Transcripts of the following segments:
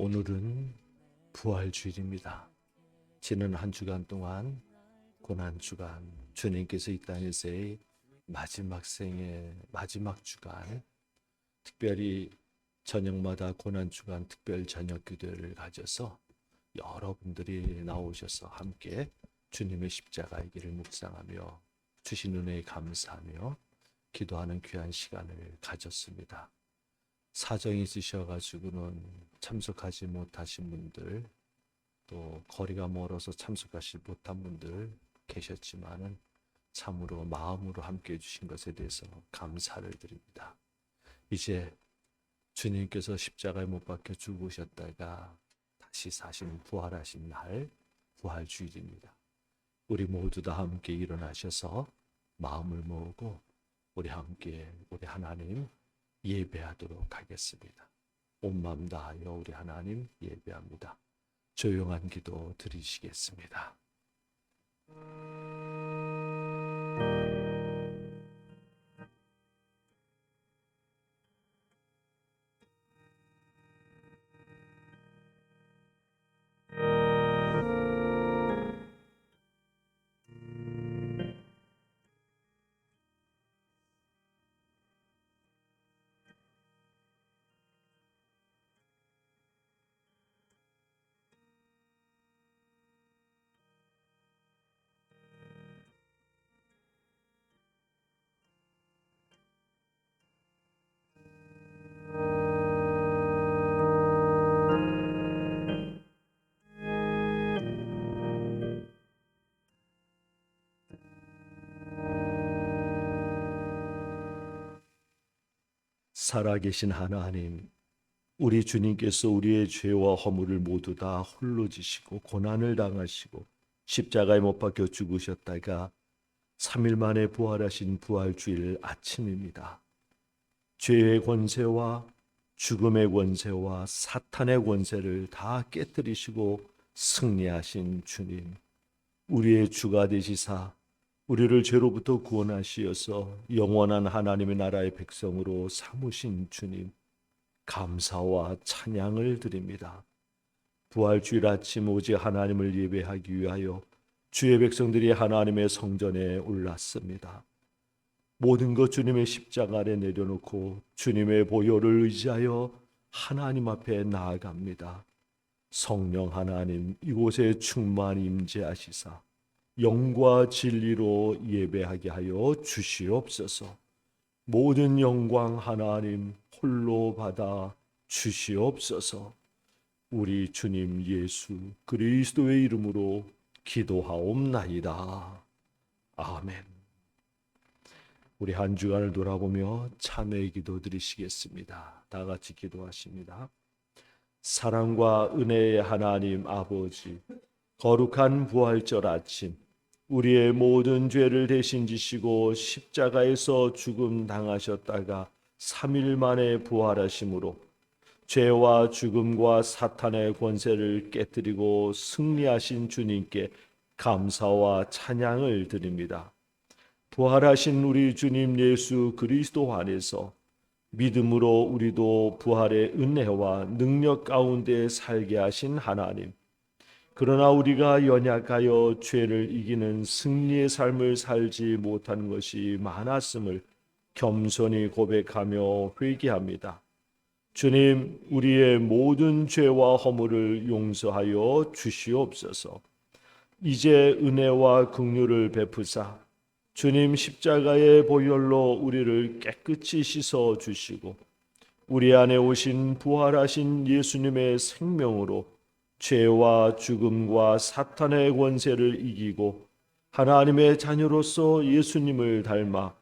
오늘은 부활주일입니다. 지난 한 주간 동안 고난주간, 주님께서 이 땅에서의 마지막 생의 마지막 주간, 특별히 저녁마다 고난주간 특별 저녁 기도를 가져서 여러분들이 나오셔서 함께 주님의 십자가의 길을 묵상하며 주신 은혜에 감사하며 기도하는 귀한 시간을 가졌습니다. 사정이 있으셔가지고는 참석하지 못하신 분들, 또 거리가 멀어서 참석하지 못한 분들 계셨지만은 참으로 마음으로 함께 해주신 것에 대해서 감사를 드립니다. 이제 주님께서 십자가에 못 박혀 죽으셨다가 다시 사신 부활하신 날, 부활주일입니다. 우리 모두 다 함께 일어나셔서 마음을 모으고 우리 함께 우리 하나님 예배하도록 하겠습니다. 온 마음 다하여 우리 하나님 예배합니다. 조용한 기도 드리시겠습니다. 살아계신 하나님, 우리 주님께서 우리의 죄와 허물을 모두 다 홀로 지시고 고난을 당하시고 십자가에 못 박혀 죽으셨다가 3일 만에 부활하신 부활주일 아침입니다. 죄의 권세와 죽음의 권세와 사탄의 권세를 다 깨뜨리시고 승리하신 주님, 우리의 주가 되시사 우리를 죄로부터 구원하시어서 영원한 하나님의 나라의 백성으로 삼으신 주님, 감사와 찬양을 드립니다. 부활주일 아침 오직 하나님을 예배하기 위하여 주의 백성들이 하나님의 성전에 올랐습니다. 모든 것 주님의 십자가 아래 내려놓고 주님의 보혈을 의지하여 하나님 앞에 나아갑니다. 성령 하나님, 이곳에 충만히 임재하시사 영과 진리로 예배하게 하여 주시옵소서. 모든 영광 하나님 홀로 받아 주시옵소서. 우리 주님 예수 그리스도의 이름으로 기도하옵나이다. 아멘. 우리 한 주간을 돌아보며 참회의 기도 드리시겠습니다. 다 같이 기도하십니다. 사랑과 은혜의 하나님 아버지, 거룩한 부활절 아침, 우리의 모든 죄를 대신 지시고 십자가에서 죽음 당하셨다가 3일 만에 부활하심으로 죄와 죽음과 사탄의 권세를 깨뜨리고 승리하신 주님께 감사와 찬양을 드립니다. 부활하신 우리 주님 예수 그리스도 안에서 믿음으로 우리도 부활의 은혜와 능력 가운데 살게 하신 하나님, 그러나 우리가 연약하여 죄를 이기는 승리의 삶을 살지 못한 것이 많았음을 겸손히 고백하며 회개합니다. 주님, 우리의 모든 죄와 허물을 용서하여 주시옵소서. 이제 은혜와 긍휼을 베푸사 주님 십자가의 보혈로 우리를 깨끗이 씻어 주시고 우리 안에 오신 부활하신 예수님의 생명으로 죄와 죽음과 사탄의 권세를 이기고 하나님의 자녀로서 예수님을 닮아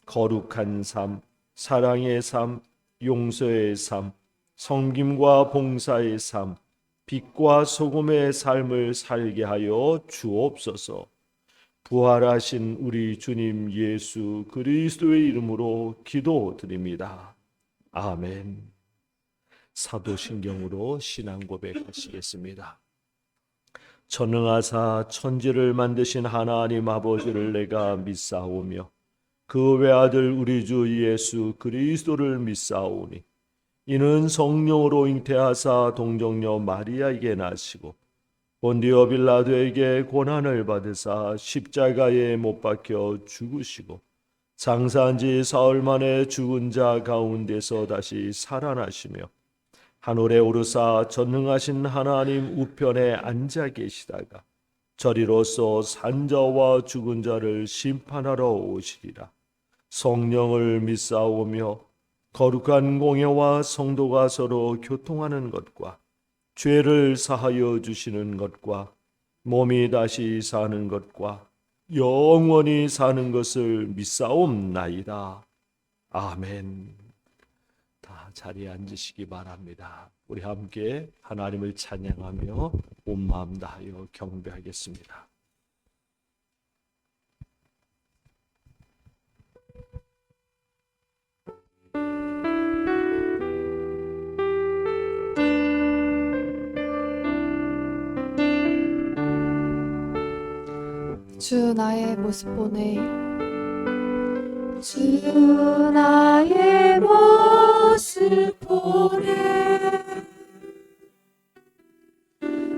거룩한 삶, 사랑의 삶, 용서의 삶, 섬김과 봉사의 삶, 빛과 소금의 삶을 살게 하여 주옵소서. 부활하신 우리 주님 예수 그리스도의 이름으로 기도드립니다. 아멘. 사도신경으로 신앙 고백하시겠습니다. 전능하사 천지를 만드신 하나님 아버지를 내가 믿사오며 그 외아들 우리 주 예수 그리스도를 믿사오니 이는 성령으로 잉태하사 동정녀 마리아에게 나시고 본디오 빌라도에게 고난을 받으사 십자가에 못 박혀 죽으시고 장사한 지 사흘 만에 죽은 자 가운데서 다시 살아나시며 하늘에 오르사 전능하신 하나님 우편에 앉아 계시다가 저리로서 산자와 죽은 자를 심판하러 오시리라. 성령을 믿사오며 거룩한 공예와 성도가 서로 교통하는 것과 죄를 사하여 주시는 것과 몸이 다시 사는 것과 영원히 사는 것을 믿사옵나이다. 아멘. 다 자리에 앉으시기 바랍니다. 우리 함께 하나님을 찬양하며 온 마음 다하여 경배하겠습니다. 주 나의 모습 보네. 주 나의 모습 보네.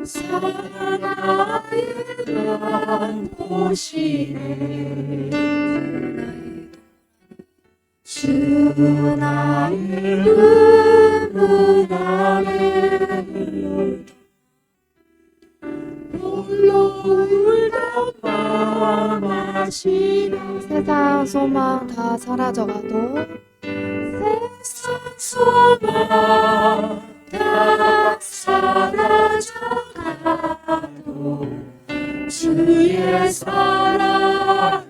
사랑 나의 난 보시네. 주 나의 눈물 안에 세상 소망 다 사라져가도 세상 소망 다 사라져가도 주의 사랑은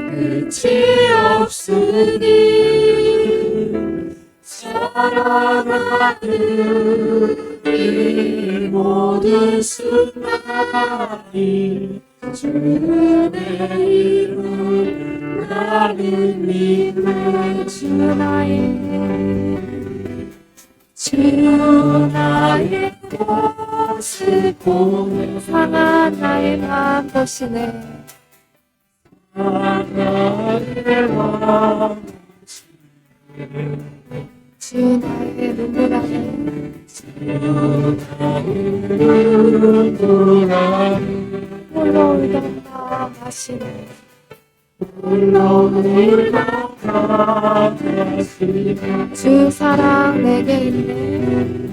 끝이 없으니 사랑하는 이 모든 순간이 주의 이름을 나는 믿네. 주 나의 모습 보는 상한 나의 마음 보시네. 나의 마음 주 나의 눈물 안에 홀로 울다가 마시네. 주 사랑 내게 있네.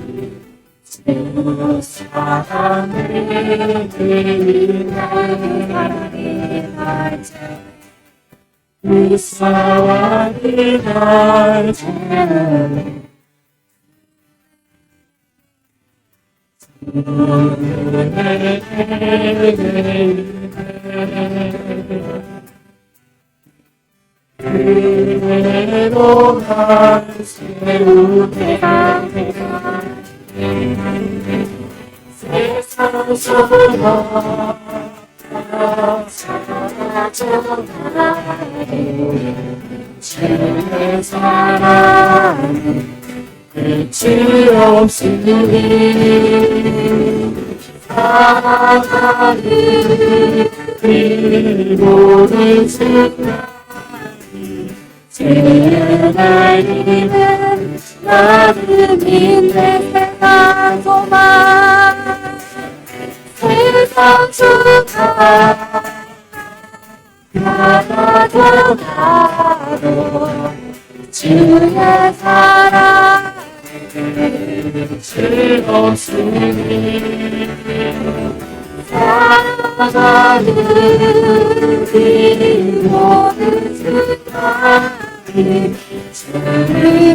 주 사랑 내게 있네. 사랑이 날 채우네. 그 사랑이 날 채우네. 그대로 날 세우네. 세상 소망 사라져가네. 주의 사랑은 끝이 없으니 사랑하는 이 모든 순간이 주의 이름은 나는 믿네. 세상 소망 세상 소망 사라져가도 주의 사랑 끝이 없으니 사랑하는 이 모든 순간이 주의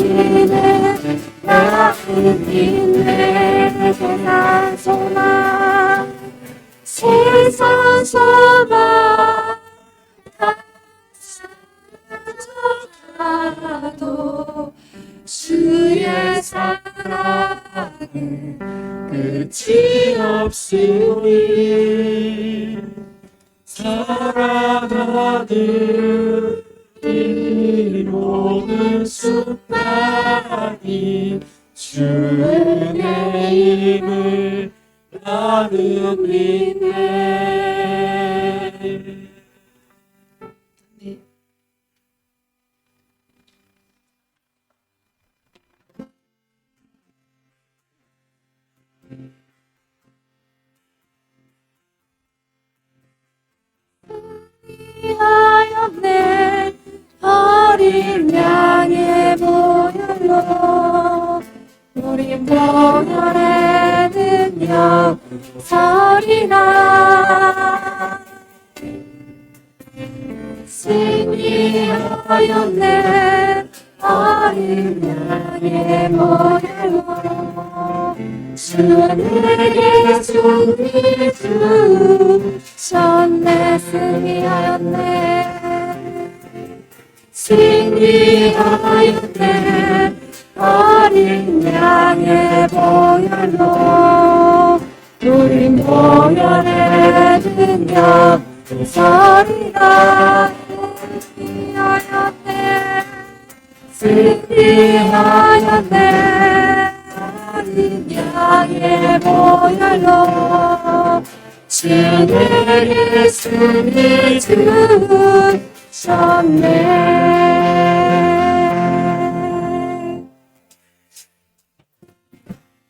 이름 나는 믿네. 세상 소망 세상 소망 다 사라져가도 주의 사랑은 끝이 없으니 사랑하는 이 모든 순간이 주의 이름을 나는 믿네. 우리 보혈의 능력 서리라. 승리하였네 어린 양의 보혈로 주에게 승리 주셨네. 승리하였네 어린 양의 보혈로 우린 보혈의 능력 서리라. 승리하였네 어린 양의 보혈로 주에게 승리 주셨네.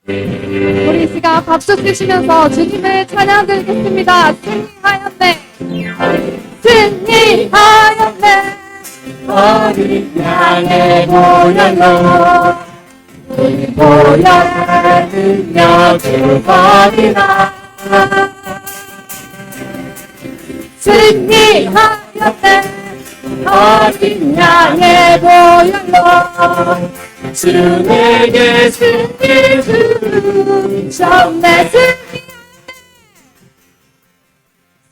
우리 이 시간 박수 치시면서 주님을 찬양 드리겠습니다. 승리하였네 승리하였네 어린 양의 보혈로 우리 보혈의 능력을 버리라. 승리하였네 어린 양의 보혈로 주에게 승리 주셨네.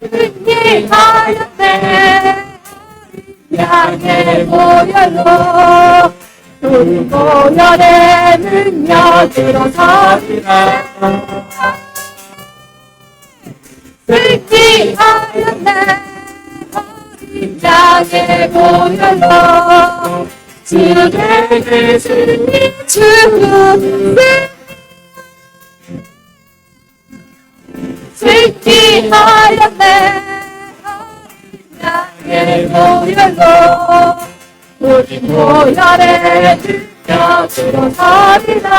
승리하였네 양의 보혈로 우리 보혈의 능력으로 서리라. 승리하였네 어린 양의 보혈로 주에게 승리 주셨네. 승리하였네 양의 보혈로 우리 보혈의 능력으로 서리라.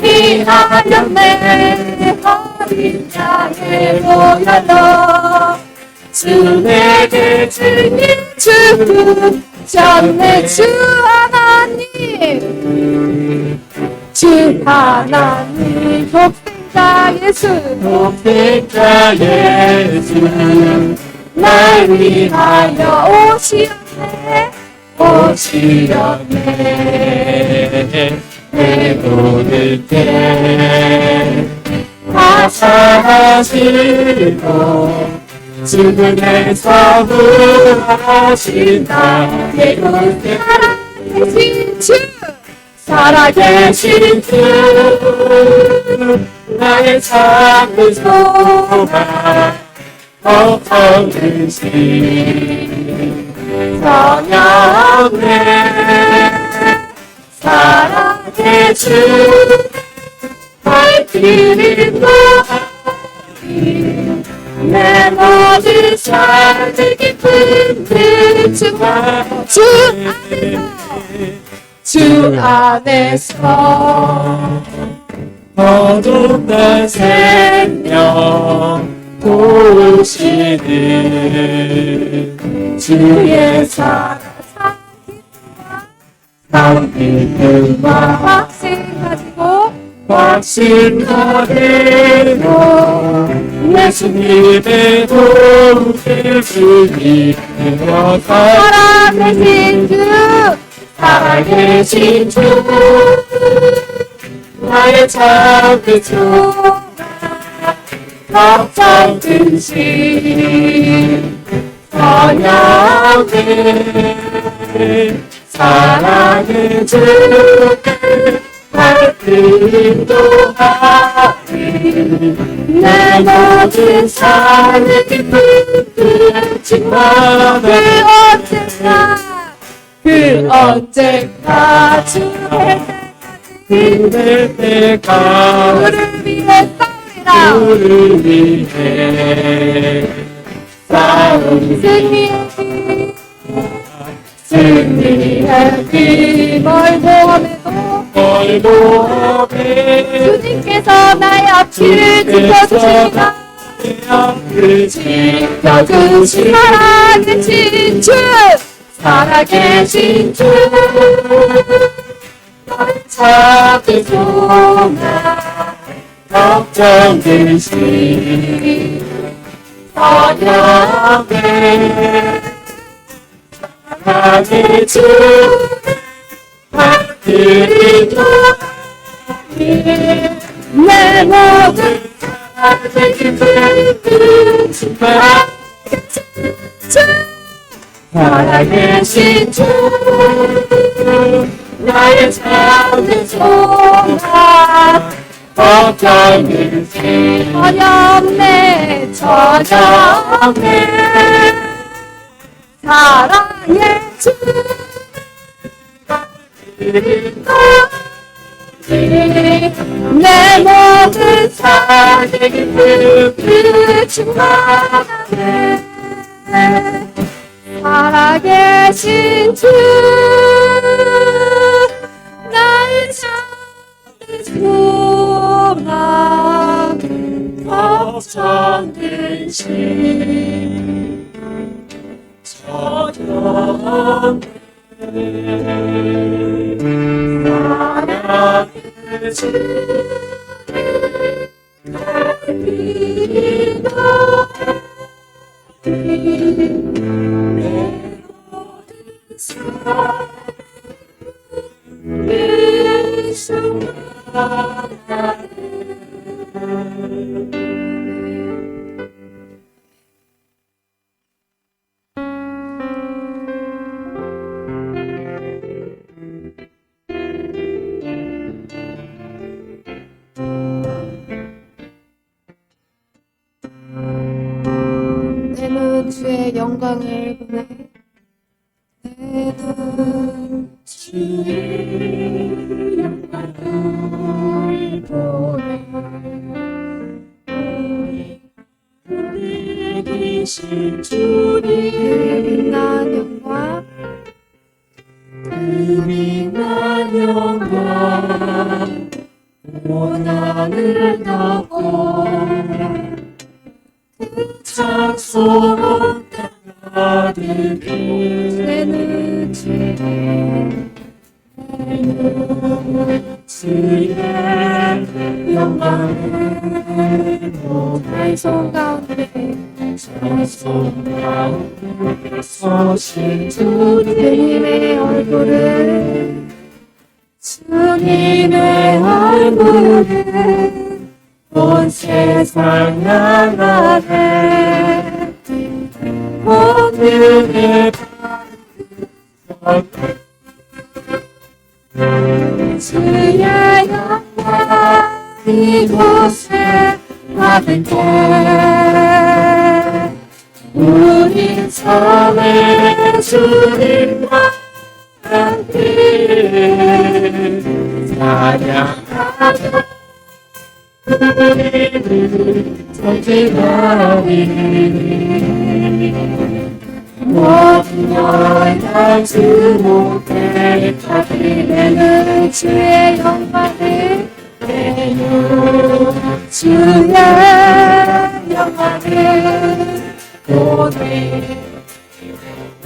승리하였네 어린 양의 보혈로 주에게 승리 주셨네. 주 하나님 독생자 예수 날 위하여 오시었네. 내 모든 때 하사하시고 죽음에서 부활하신 나의 그 살아계신 주 나의 참된 소망 없던 신 성령네 사랑의 주 발길이 또하니 내 모든 삶의 깊은 주 안에서 거듭난 생명 보시는 주의 사랑 믿음과 확신 가지고 예수님의 도움을 주님으로 살아계신 주 나의 참된 소망 걱정든 신 선양의 사랑의 주를 발길도 하리 내 모든 삶의 깊은 그치만 그 언젠가 주의 그댈 때가 우리를 위해 싸우리 승리의 길 멀고 험해도 주님께서 나의 앞길을 지켜주시니까 지켜주신 살아계신 주 살아계신 주 널 찾을 동안 걱정되시 사랑해 사랑의 주 받으리라 내 모든 살아계신 주 나의 삶을 소망 걱정일지 어렵네 저녁네 사랑의 주 내 모든 삶을 충만하네 살아계신 주 나의 삶을 소망 걱정되시 저녁 사랑의 주 갈비나 내 모든 삶을 소망하네 내 눈 주의 영광을 보내 내 눈 주의 영광을 보내 우리 계신 주님 그 빛난 영광 그 빛난 영광 온 하늘 덮고 그 찬송 가득히 내 눈 주의 주의 영광을 나의 손 가운데 서신 주님의 얼굴을 주님의 얼굴을 온 세상 향하네 오늘의 주의 영광 이곳에 가득해 우리 삶의 주님과 함께 찬양하며 우리를 전진하리 모든 여인아 주 목에 타기는 주의 영광을 내는 주의 영광을 보내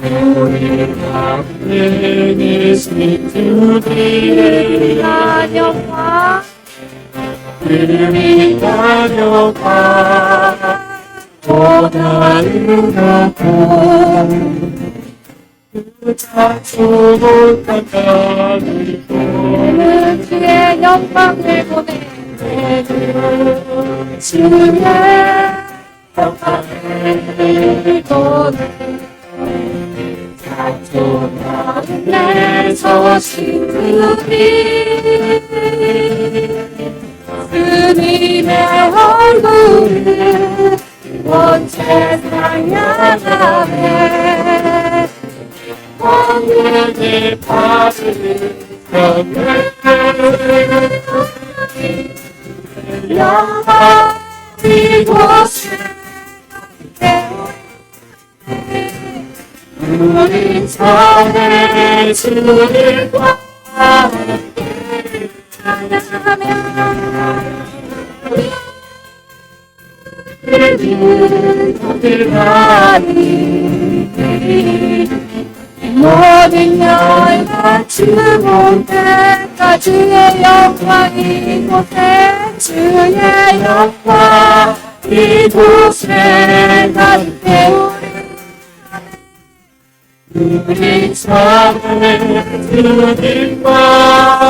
우리 가운데 계신 주의 영광 그리가 영광 고난으로 그 찬송을 가까이 보내는 주의 영광을 보내는 주의 영광을 보내 찬송하는 내 서신 주님의 얼굴을 온 세상 향하네 오늘의 밤을 영원 이곳을 우리 삶의 주님과 함께 찬양하며 우리를 거듭하리 모든 모든 열과 주볼 때까 주의 영광 이곳에 주의 영광 이곳에 가득해 우리 삶을 주님과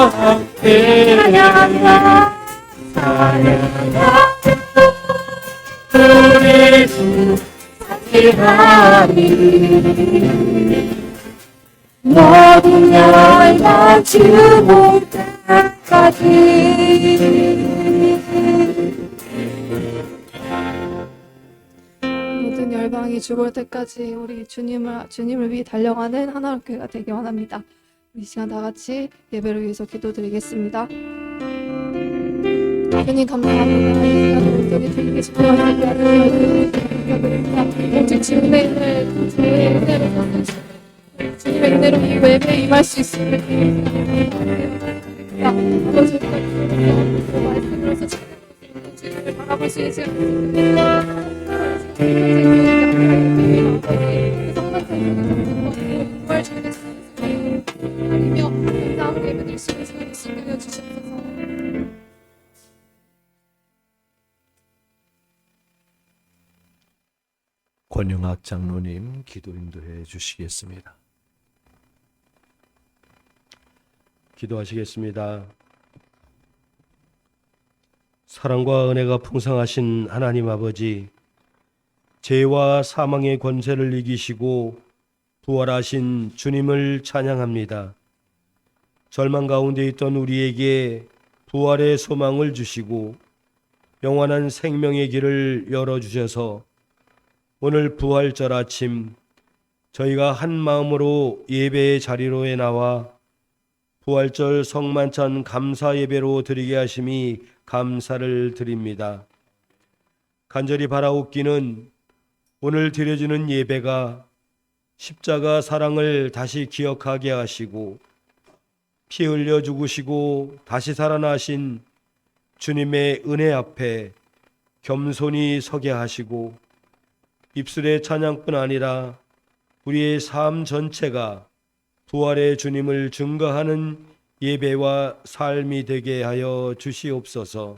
함께 사랑하며 우리 주 함께하리 모든 열과 주볼 때까지 모든 열방이 죽을 때까지 우리 주님을 위해 달려가는 하나로 교회가 되기 원합니다. 우리 시간 다 같이 예배를 위해서 기도드리겠습니다. 주님 감사합니다. 이 시간 온전히 주님께 집중하시게 하시며 감사드립니다. 오직 주님의 은혜를 주의 은혜로 주님의 은혜로 이 예배에 임할 수 있음을 아버지 말씀으로서 주님을 바라볼 수 있는 권영학 장로님 기도 인도해 주시겠습니다. 기도하시겠습니다. 사랑과 은혜가 풍성하신 하나님 아버지, 죄와 사망의 권세를 이기시고 부활하신 주님을 찬양합니다. 절망 가운데 있던 우리에게 부활의 소망을 주시고 영원한 생명의 길을 열어주셔서 오늘 부활절 아침 저희가 한 마음으로 예배의 자리로에 나와 부활절 성만찬 감사 예배로 드리게 하심이 감사를 드립니다. 간절히 바라옵기는 오늘 드려지는 예배가 십자가 사랑을 다시 기억하게 하시고 피 흘려 죽으시고 다시 살아나신 주님의 은혜 앞에 겸손히 서게 하시고 입술의 찬양뿐 아니라 우리의 삶 전체가 부활의 주님을 증거하는 예배와 삶이 되게 하여 주시옵소서.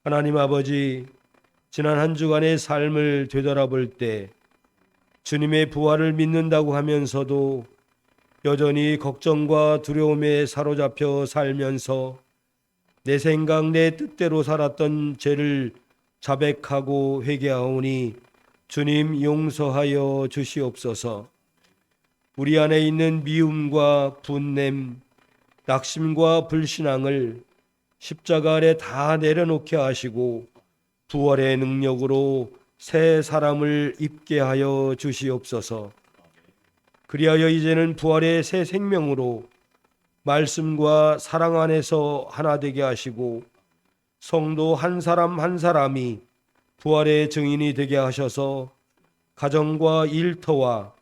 하나님 아버지, 지난 한 주간의 삶을 되돌아볼 때 주님의 부활을 믿는다고 하면서도 여전히 걱정과 두려움에 사로잡혀 살면서 내 생각 내 뜻대로 살았던 죄를 자백하고 회개하오니 주님 용서하여 주시옵소서. 우리 안에 있는 미움과 분냄, 낙심과 불신앙을 십자가 아래 다 내려놓게 하시고 부활의 능력으로 새 사람을 입게 하여 주시옵소서. 그리하여 이제는 부활의 새 생명으로 말씀과 사랑 안에서 하나 되게 하시고 성도 한 사람 한 사람이 부활의 증인이 되게 하셔서 가정과 일터와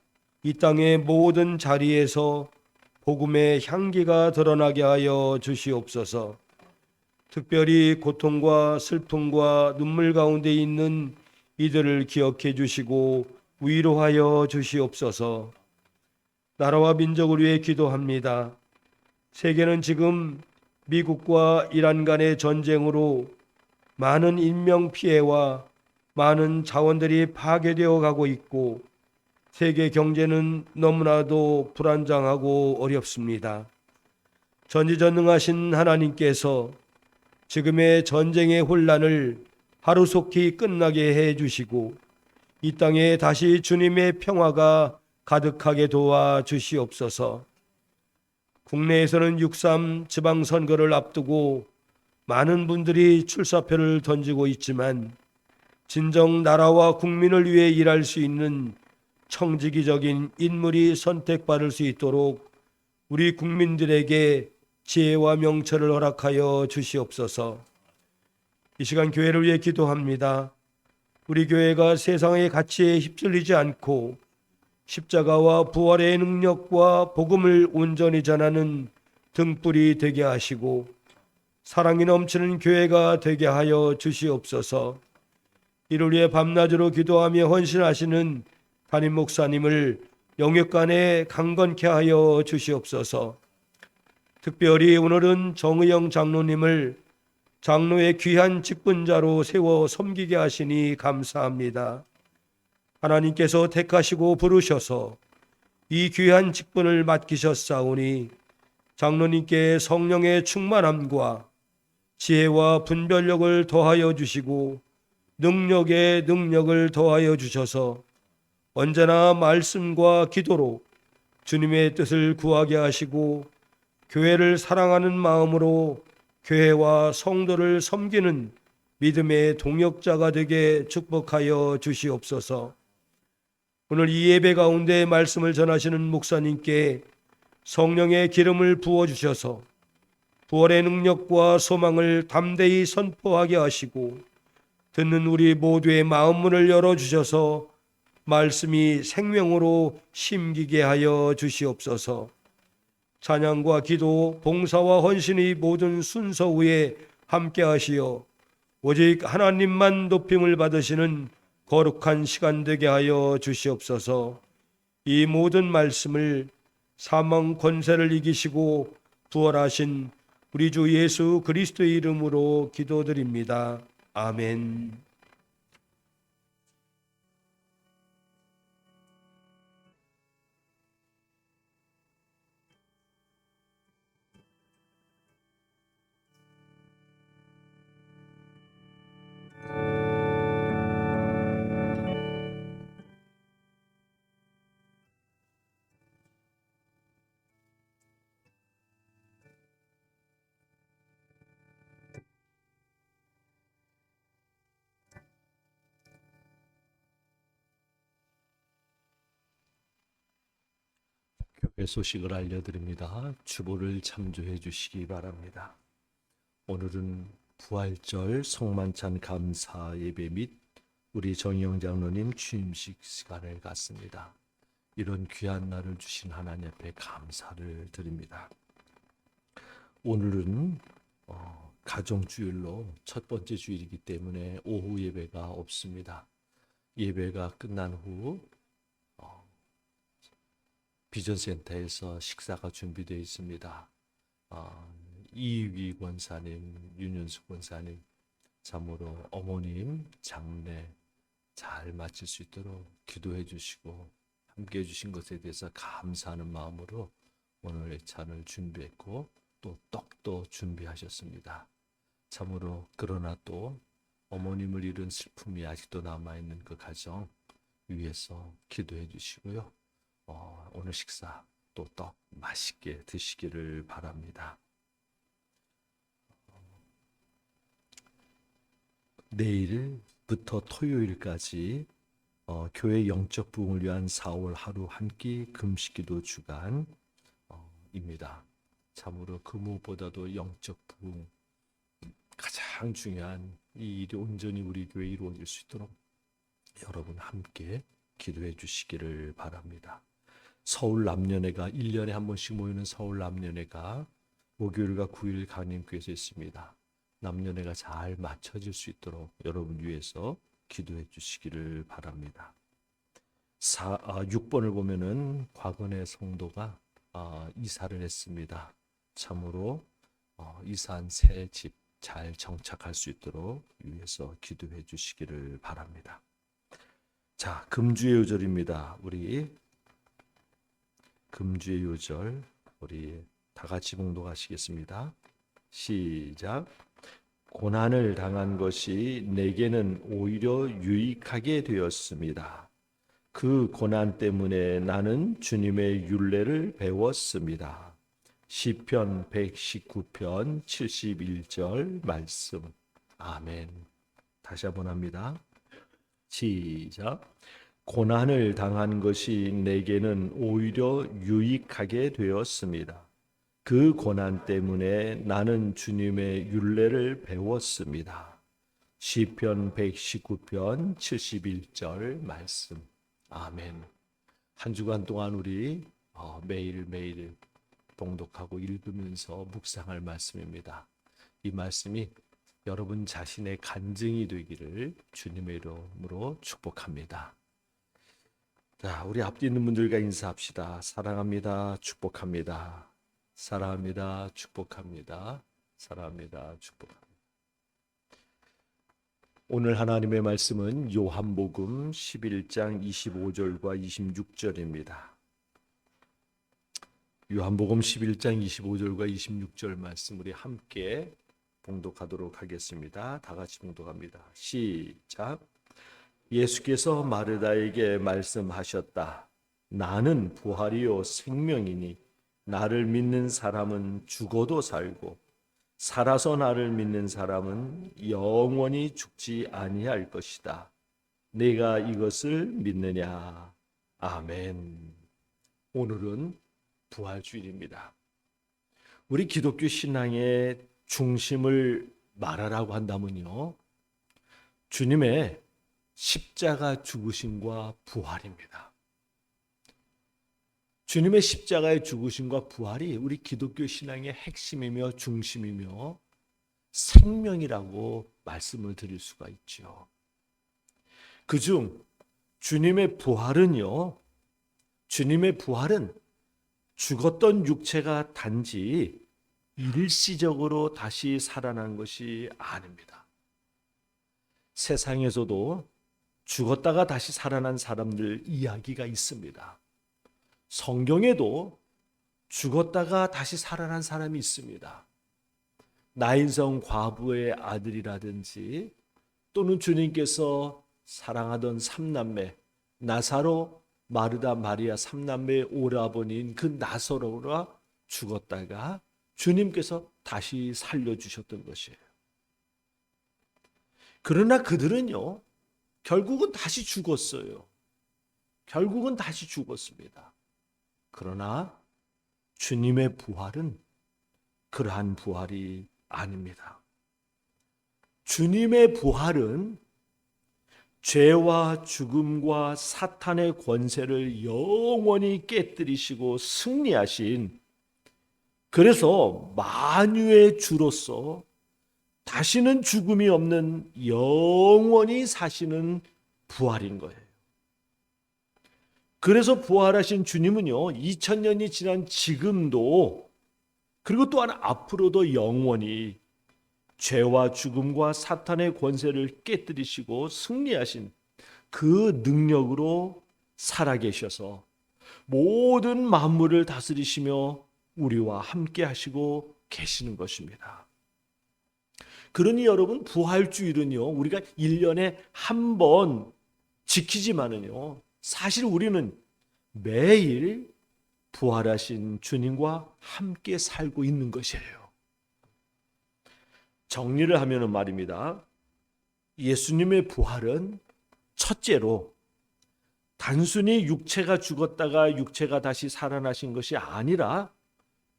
이 땅의 모든 자리에서 복음의 향기가 드러나게 하여 주시옵소서. 특별히 고통과 슬픔과 눈물 가운데 있는 이들을 기억해 주시고 위로하여 주시옵소서. 나라와 민족을 위해 기도합니다. 세계는 지금 미국과 이란 간의 전쟁으로 많은 인명 피해와 많은 자원들이 파괴되어 가고 있고 세계 경제는 너무나도 불안정하고 어렵습니다. 전지전능하신 하나님께서 지금의 전쟁의 혼란을 하루속히 끝나게 해 주시고 이 땅에 다시 주님의 평화가 가득하게 도와 주시옵소서. 국내에서는 6.3 지방선거를 앞두고 많은 분들이 출사표를 던지고 있지만 진정 나라와 국민을 위해 일할 수 있는 청지기적인 인물이 선택받을 수 있도록 우리 국민들에게 지혜와 명철을 허락하여 주시옵소서. 이 시간 교회를 위해 기도합니다. 우리 교회가 세상의 가치에 휩쓸리지 않고 십자가와 부활의 능력과 복음을 온전히 전하는 등불이 되게 하시고 사랑이 넘치는 교회가 되게 하여 주시옵소서. 이를 위해 밤낮으로 기도하며 헌신하시는 담임 목사님을 영육간에 강건케 하여 주시옵소서. 특별히 오늘은 정의영 장로님을 장로의 귀한 직분자로 세워 섬기게 하시니 감사합니다. 하나님께서 택하시고 부르셔서 이 귀한 직분을 맡기셨사오니 장로님께 성령의 충만함과 지혜와 분별력을 더하여 주시고 능력에 능력을 더하여 주셔서 언제나 말씀과 기도로 주님의 뜻을 구하게 하시고 교회를 사랑하는 마음으로 교회와 성도를 섬기는 믿음의 동역자가 되게 축복하여 주시옵소서. 오늘 이 예배 가운데 말씀을 전하시는 목사님께 성령의 기름을 부어주셔서 부활의 능력과 소망을 담대히 선포하게 하시고 듣는 우리 모두의 마음 문을 열어주셔서 말씀이 생명으로 심기게 하여 주시옵소서. 찬양과 기도, 봉사와 헌신의 모든 순서 위에 함께 하시어 오직 하나님만 높임을 받으시는 거룩한 시간 되게 하여 주시옵소서. 이 모든 말씀을 사망 권세를 이기시고 부활하신 우리 주 예수 그리스도의 이름으로 기도드립니다. 아멘. 교회 소식을 알려드립니다. 주보를 참조해 주시기 바랍니다. 오늘은 부활절 성만찬 감사 예배 및 우리 정영 장로님 취임식 시간을 갖습니다. 이런 귀한 날을 주신 하나님 앞에 감사를 드립니다. 오늘은 가정주일로 첫 번째 주일이기 때문에 오후 예배가 없습니다. 예배가 끝난 후 비전센터에서 식사가 준비되어 있습니다. 이유기 권사님, 윤현수 권사님, 참으로 어머님 장례 잘 마칠 수 있도록 기도해 주시고 함께 해 주신 것에 대해서 감사하는 마음으로 오늘 예찬을 준비했고 또 떡도 준비하셨습니다. 참으로 그러나 또 어머님을 잃은 슬픔이 아직도 남아있는 그 가정 위해서 기도해 주시고요. 오늘 식사 또 떡 맛있게 드시기를 바랍니다. 내일부터 토요일까지 교회 영적 부흥을 위한 4월 하루 한 끼 금식기도 주간입니다. 참으로 그 무엇보다도 영적 부흥 가장 중요한 이 일이 온전히 우리 교회에 이루어질 수 있도록 여러분 함께 기도해 주시기를 바랍니다. 서울 남녀회가 1년에 한 번씩 모이는 서울 남녀회가 목요일과 9일 강림교회에서 있습니다. 남녀회가 잘 맞춰질 수 있도록 여러분 위해서 기도해 주시기를 바랍니다. 6번을 보면은 곽은혜 성도가 이사를 했습니다. 참으로 이사한 새 집 잘 정착할 수 있도록 위해서 기도해 주시기를 바랍니다. 자, 금주의 요절입니다. 우리 금주의 요절 우리 다 같이 봉독하시겠습니다. 시작. 고난을 당한 것이 내게는 오히려 유익하게 되었습니다. 그 고난 때문에 나는 주님의 율례를 배웠습니다. 시편 119편 71절 말씀. 아멘. 다시 한번 합니다. 시작. 고난을 당한 것이 내게는 오히려 유익하게 되었습니다. 그 고난 때문에 나는 주님의 율례를 배웠습니다. 시편 119편 71절 말씀. 아멘. 한 주간 동안 우리 매일매일 봉독하고 읽으면서 묵상할 말씀입니다. 이 말씀이 여러분 자신의 간증이 되기를 주님의 이름으로 축복합니다. 자, 우리 앞뒤 있는 분들과 인사합시다. 사랑합니다. 축복합니다. 사랑합니다. 축복합니다. 사랑합니다. 축복합니다. 오늘 하나님의 말씀은 요한복음 11장 25절과 26절입니다. 요한복음 11장 25절과 26절 말씀 우리 함께 봉독하도록 하겠습니다. 다 같이 봉독합니다. 시작. 예수께서 마르다에게 말씀하셨다. 나는 부활이요 생명이니 나를 믿는 사람은 죽어도 살고 살아서 나를 믿는 사람은 영원히 죽지 아니할 것이다. 내가 이것을 믿느냐? 아멘. 오늘은 부활주일입니다. 우리 기독교 신앙의 중심을 말하라고 한다면요, 주님의 십자가 죽으심과 부활입니다. 주님의 십자가의 죽으심과 부활이 우리 기독교 신앙의 핵심이며 중심이며 생명이라고 말씀을 드릴 수가 있죠. 그중 주님의 부활은 죽었던 육체가 단지 일시적으로 다시 살아난 것이 아닙니다. 세상에서도 죽었다가 다시 살아난 사람들 이야기가 있습니다. 성경에도 죽었다가 다시 살아난 사람이 있습니다. 나인성 과부의 아들이라든지 또는 주님께서 사랑하던 삼남매 나사로, 마르다, 마리아 삼남매의 오라버니인 그 나사로가 죽었다가 주님께서 다시 살려주셨던 것이에요. 그러나 그들은요, 결국은 다시 죽었어요. 결국은 다시 죽었습니다. 그러나 주님의 부활은 그러한 부활이 아닙니다. 주님의 부활은 죄와 죽음과 사탄의 권세를 영원히 깨뜨리시고 승리하신, 그래서 만유의 주로서 다시는 죽음이 없는 영원히 사시는 부활인 거예요. 그래서 부활하신 주님은요, 2000년이 지난 지금도 그리고 또한 앞으로도 영원히 죄와 죽음과 사탄의 권세를 깨뜨리시고 승리하신 그 능력으로 살아계셔서 모든 만물을 다스리시며 우리와 함께 하시고 계시는 것입니다. 그러니 여러분, 부활주일은요, 우리가 1년에 한 번 지키지만은요, 사실 우리는 매일 부활하신 주님과 함께 살고 있는 것이에요. 정리를 하면은 말입니다. 예수님의 부활은 첫째로 단순히 육체가 죽었다가 육체가 다시 살아나신 것이 아니라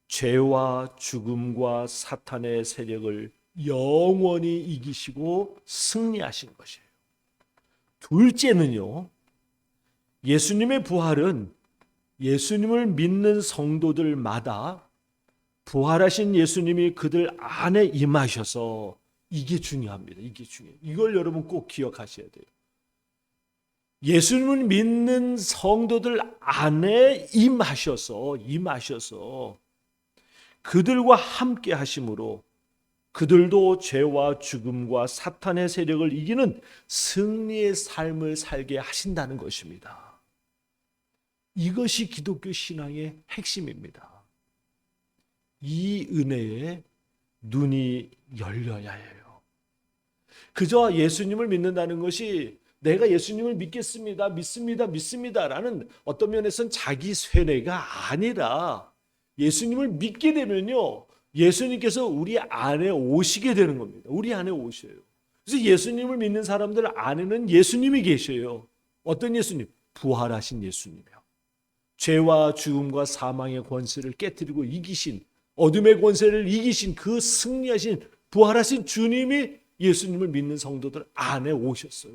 죄와 죽음과 사탄의 세력을 영원히 이기시고 승리하신 것이에요. 둘째는요, 예수님의 부활은 예수님을 믿는 성도들마다 부활하신 예수님이 그들 안에 임하셔서, 이게 중요합니다. 이게 중요해요. 이걸 여러분 꼭 기억하셔야 돼요. 예수님을 믿는 성도들 안에 임하셔서 그들과 함께 하심으로 그들도 죄와 죽음과 사탄의 세력을 이기는 승리의 삶을 살게 하신다는 것입니다. 이것이 기독교 신앙의 핵심입니다. 이 은혜에 눈이 열려야 해요. 그저 예수님을 믿는다는 것이 내가 예수님을 믿습니다라는 어떤 면에서는 자기 쇠뇌가 아니라, 예수님을 믿게 되면요, 예수님께서 우리 안에 오시게 되는 겁니다. 우리 안에 오셔요. 그래서 예수님을 믿는 사람들 안에는 예수님이 계셔요. 어떤 예수님? 부활하신 예수님이요. 죄와 죽음과 사망의 권세를 깨뜨리고 이기신, 어둠의 권세를 이기신 그 승리하신 부활하신 주님이 예수님을 믿는 성도들 안에 오셨어요.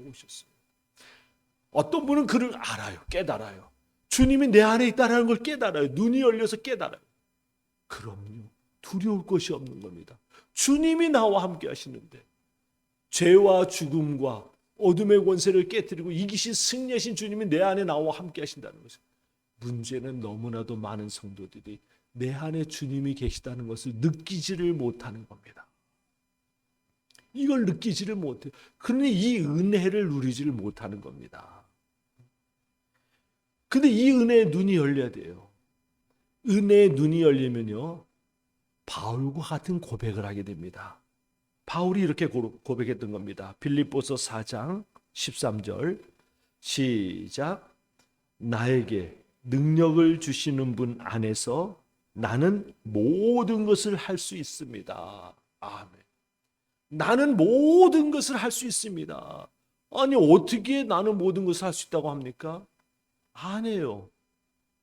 어떤 분은 그를 알아요. 깨달아요. 주님이 내 안에 있다는 걸 깨달아요. 눈이 열려서 깨달아요. 그럼요, 두려울 것이 없는 겁니다. 주님이 나와 함께 하시는데 죄와 죽음과 어둠의 권세를 깨뜨리고 이기신 승리하신 주님이 내 안에 나와 함께 하신다는 것이에요. 문제는 너무나도 많은 성도들이 내 안에 주님이 계시다는 것을 느끼지를 못하는 겁니다. 이걸 느끼지를 못해요. 그러니 이 은혜를 누리지를 못하는 겁니다. 근데 이 은혜의 눈이 열려야 돼요. 은혜의 눈이 열리면요, 바울과 같은 고백을 하게 됩니다. 바울이 이렇게 고백했던 겁니다. 빌립보서 4장 13절 시작. 나에게 능력을 주시는 분 안에서 나는 모든 것을 할 수 있습니다. 아멘. 나는 모든 것을 할 수 있습니다. 아니, 어떻게 나는 모든 것을 할 수 있다고 합니까? 아니에요.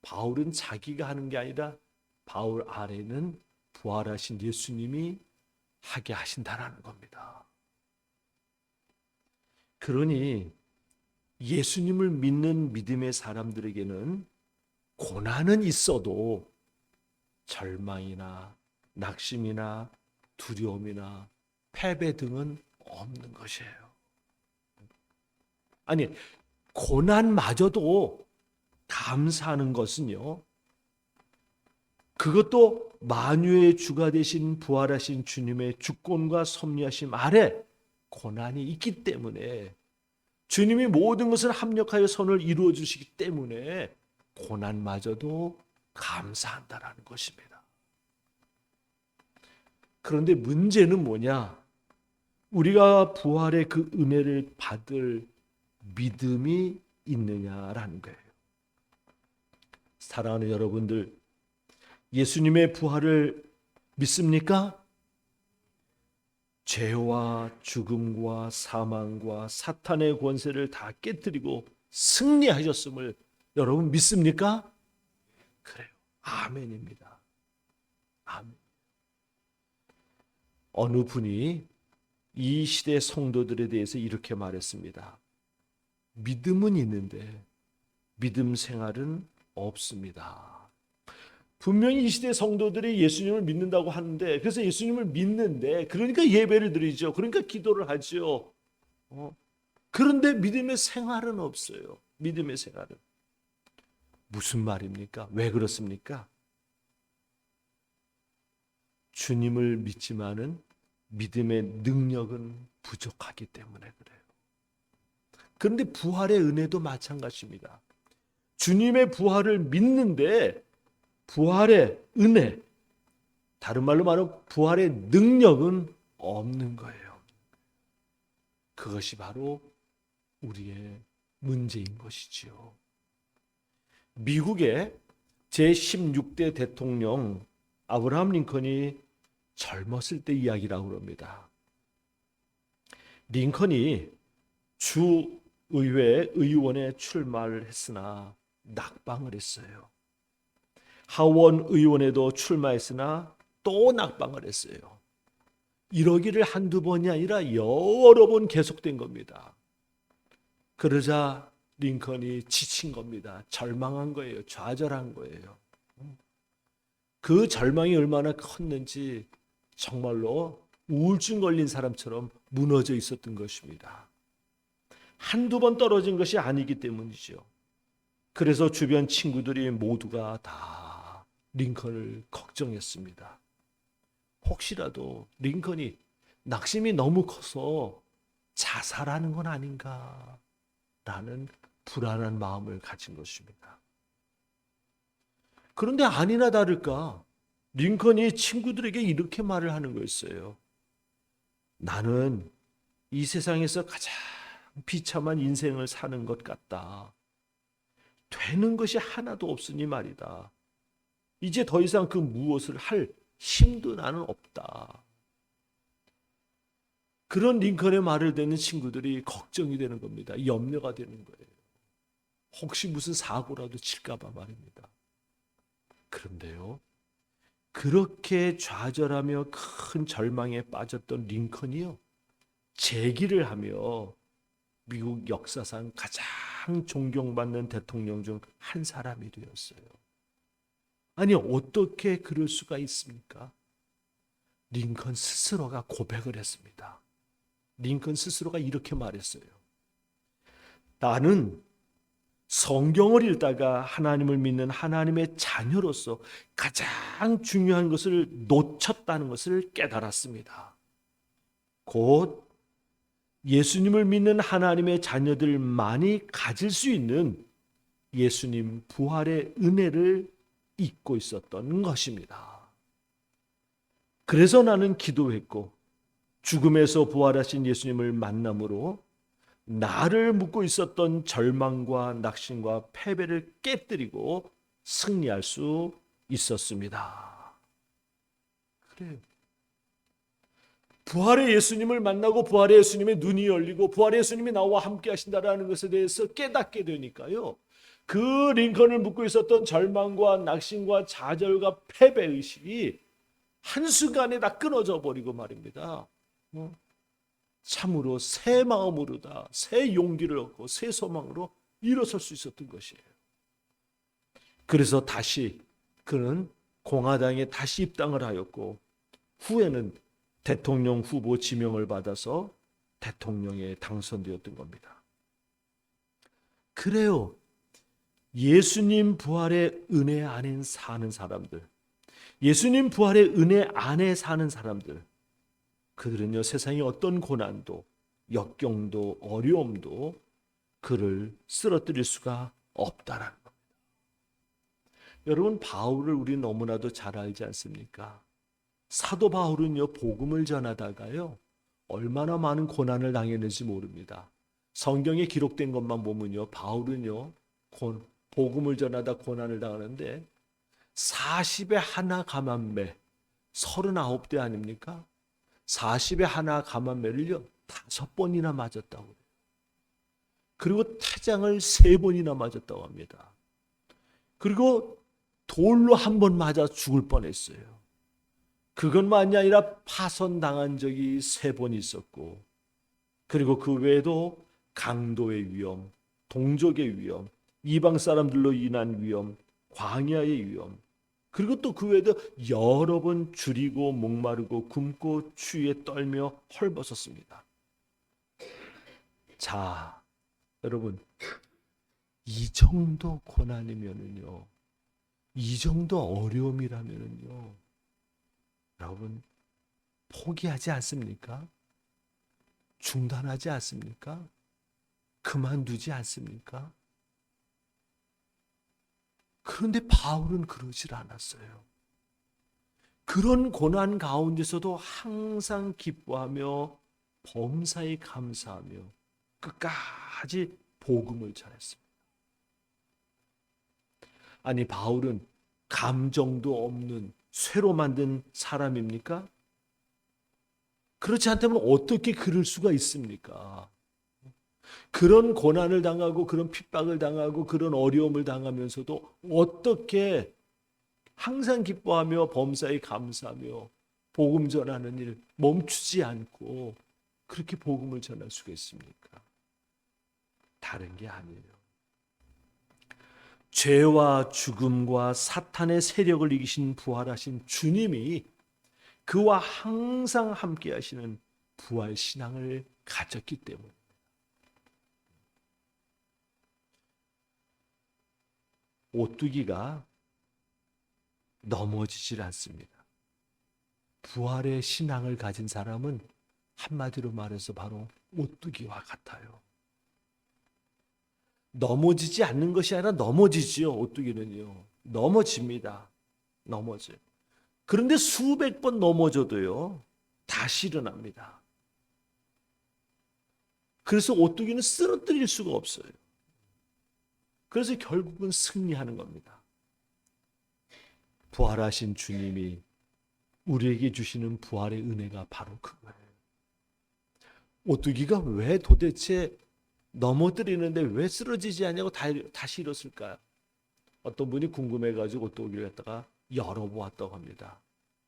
바울은 자기가 하는 게 아니라 바울 아래는 부활하신 예수님이 하게 하신다라는 겁니다. 그러니 예수님을 믿는 믿음의 사람들에게는 고난은 있어도 절망이나 낙심이나 두려움이나 패배 등은 없는 것이에요. 아니, 고난마저도 감사하는 것은요, 그것도 만유의 주가 되신 부활하신 주님의 주권과 섭리하심 아래 고난이 있기 때문에, 주님이 모든 것을 합력하여 선을 이루어 주시기 때문에 고난마저도 감사한다라는 것입니다. 그런데 문제는 뭐냐? 우리가 부활의 그 은혜를 받을 믿음이 있느냐라는 거예요. 사랑하는 여러분들, 예수님의 부활을 믿습니까? 죄와 죽음과 사망과 사탄의 권세를 다 깨뜨리고 승리하셨음을 여러분 믿습니까? 그래요. 아멘입니다. 아멘. 어느 분이 이 시대 성도들에 대해서 이렇게 말했습니다. 믿음은 있는데 믿음 생활은 없습니다. 분명히 이 시대 성도들이 예수님을 믿는다고 하는데, 그래서 예수님을 믿는데, 그러니까 예배를 드리죠. 그러니까 기도를 하죠. 그런데 믿음의 생활은 없어요. 믿음의 생활은. 무슨 말입니까? 왜 그렇습니까? 주님을 믿지만은 믿음의 능력은 부족하기 때문에 그래요. 그런데 부활의 은혜도 마찬가지입니다. 주님의 부활을 믿는데 부활의 은혜, 다른 말로 말하면 부활의 능력은 없는 거예요. 그것이 바로 우리의 문제인 것이지요. 미국의 제16대 대통령 아브라함 링컨이 젊었을 때 이야기라고 합니다. 링컨이 주의회 의원에 출마를 했으나 낙방을 했어요. 하원 의원에도 출마했으나 또 낙방을 했어요. 이러기를 한두 번이 아니라 여러 번 계속된 겁니다. 그러자 링컨이 지친 겁니다. 절망한 거예요. 좌절한 거예요. 그 절망이 얼마나 컸는지 정말로 우울증 걸린 사람처럼 무너져 있었던 것입니다. 한두 번 떨어진 것이 아니기 때문이죠. 그래서 주변 친구들이 모두가 다 링컨을 걱정했습니다. 혹시라도 링컨이 낙심이 너무 커서 자살하는 건 아닌가 라는 불안한 마음을 가진 것입니다. 그런데 아니나 다를까 링컨이 친구들에게 이렇게 말을 하는 거였어요. 나는 이 세상에서 가장 비참한 인생을 사는 것 같다. 되는 것이 하나도 없으니 말이다. 이제 더 이상 그 무엇을 할 힘도 나는 없다. 그런 링컨의 말을 듣는 친구들이 걱정이 되는 겁니다. 염려가 되는 거예요. 혹시 무슨 사고라도 칠까 봐 말입니다. 그런데요, 그렇게 좌절하며 큰 절망에 빠졌던 링컨이요, 재기를 하며 미국 역사상 가장 존경받는 대통령 중 한 사람이 되었어요. 아니, 어떻게 그럴 수가 있습니까? 링컨 스스로가 고백을 했습니다. 링컨 스스로가 이렇게 말했어요. 나는 성경을 읽다가 하나님을 믿는 하나님의 자녀로서 가장 중요한 것을 놓쳤다는 것을 깨달았습니다. 곧 예수님을 믿는 하나님의 자녀들만이 가질 수 있는 예수님 부활의 은혜를 잊고 있었던 것입니다. 그래서 나는 기도했고 죽음에서 부활하신 예수님을 만남으로 나를 묶고 있었던 절망과 낙심과 패배를 깨뜨리고 승리할 수 있었습니다. 그래요. 부활의 예수님을 만나고 부활의 예수님의 눈이 열리고 부활의 예수님이 나와 함께 하신다라는 것에 대해서 깨닫게 되니까요. 그 링컨을 묶고 있었던 절망과 낙심과 좌절과 패배의식이 한순간에 다 끊어져 버리고 말입니다. 참으로 새 마음으로다, 새 용기를 얻고 새 소망으로 일어설 수 있었던 것이에요. 그래서 다시 그는 공화당에 다시 입당을 하였고 후에는 대통령 후보 지명을 받아서 대통령에 당선되었던 겁니다. 그래요. 예수님 부활의 은혜 안에 사는 사람들, 예수님 부활의 은혜 안에 사는 사람들, 그들은요 세상의 어떤 고난도 역경도 어려움도 그를 쓰러뜨릴 수가 없다라는 겁니다. 여러분, 바울을 우리 너무나도 잘 알지 않습니까? 사도 바울은요 복음을 전하다가요 얼마나 많은 고난을 당했는지 모릅니다. 성경에 기록된 것만 보면요 바울은요 복음을 전하다 고난을 당하는데 40에 하나 감암매 39대 아닙니까? 40에 하나 감암매를요 5번이나 맞았다고 해요. 그리고 태장을 3번이나 맞았다고 합니다. 그리고 돌로 1번 맞아 죽을 뻔했어요. 그것만이 아니라 파선당한 적이 3번 있었고, 그리고 그 외에도 강도의 위험, 동족의 위험, 이방 사람들로 인한 위험, 광야의 위험, 그리고 또 그 외에도 여러 번 줄이고 목마르고 굶고 추위에 떨며 헐벗었습니다. 자, 여러분, 이 정도 고난이면은요, 이 정도 어려움이라면은요, 여러분 포기하지 않습니까? 중단하지 않습니까? 그만두지 않습니까? 그런데 바울은 그러질 않았어요. 그런 고난 가운데서도 항상 기뻐하며 범사에 감사하며 끝까지 복음을 전했습니다. 아니, 바울은 감정도 없는 쇠로 만든 사람입니까? 그렇지 않다면 어떻게 그럴 수가 있습니까? 그런 고난을 당하고 그런 핍박을 당하고 그런 어려움을 당하면서도 어떻게 항상 기뻐하며 범사에 감사하며 복음 전하는 일 멈추지 않고 그렇게 복음을 전할 수가 있습니까? 다른 게 아니에요. 죄와 죽음과 사탄의 세력을 이기신 부활하신 주님이 그와 항상 함께 하시는 부활 신앙을 가졌기 때문입니다. 오뚜기가 넘어지질 않습니다. 부활의 신앙을 가진 사람은 한마디로 말해서 바로 오뚜기와 같아요. 넘어지지 않는 것이 아니라 넘어지지요. 오뚜기는요. 넘어집니다. 넘어져요. 그런데 수백 번 넘어져도요. 다시 일어납니다. 그래서 오뚜기는 쓰러뜨릴 수가 없어요. 그래서 결국은 승리하는 겁니다. 부활하신 주님이 우리에게 주시는 부활의 은혜가 바로 그거예요. 오뚜기가 왜 도대체 넘어뜨리는데 왜 쓰러지지 않냐고 다시 일었을까요? 어떤 분이 궁금해가지고 오뚜기를 갖다가 열어보았다고 합니다.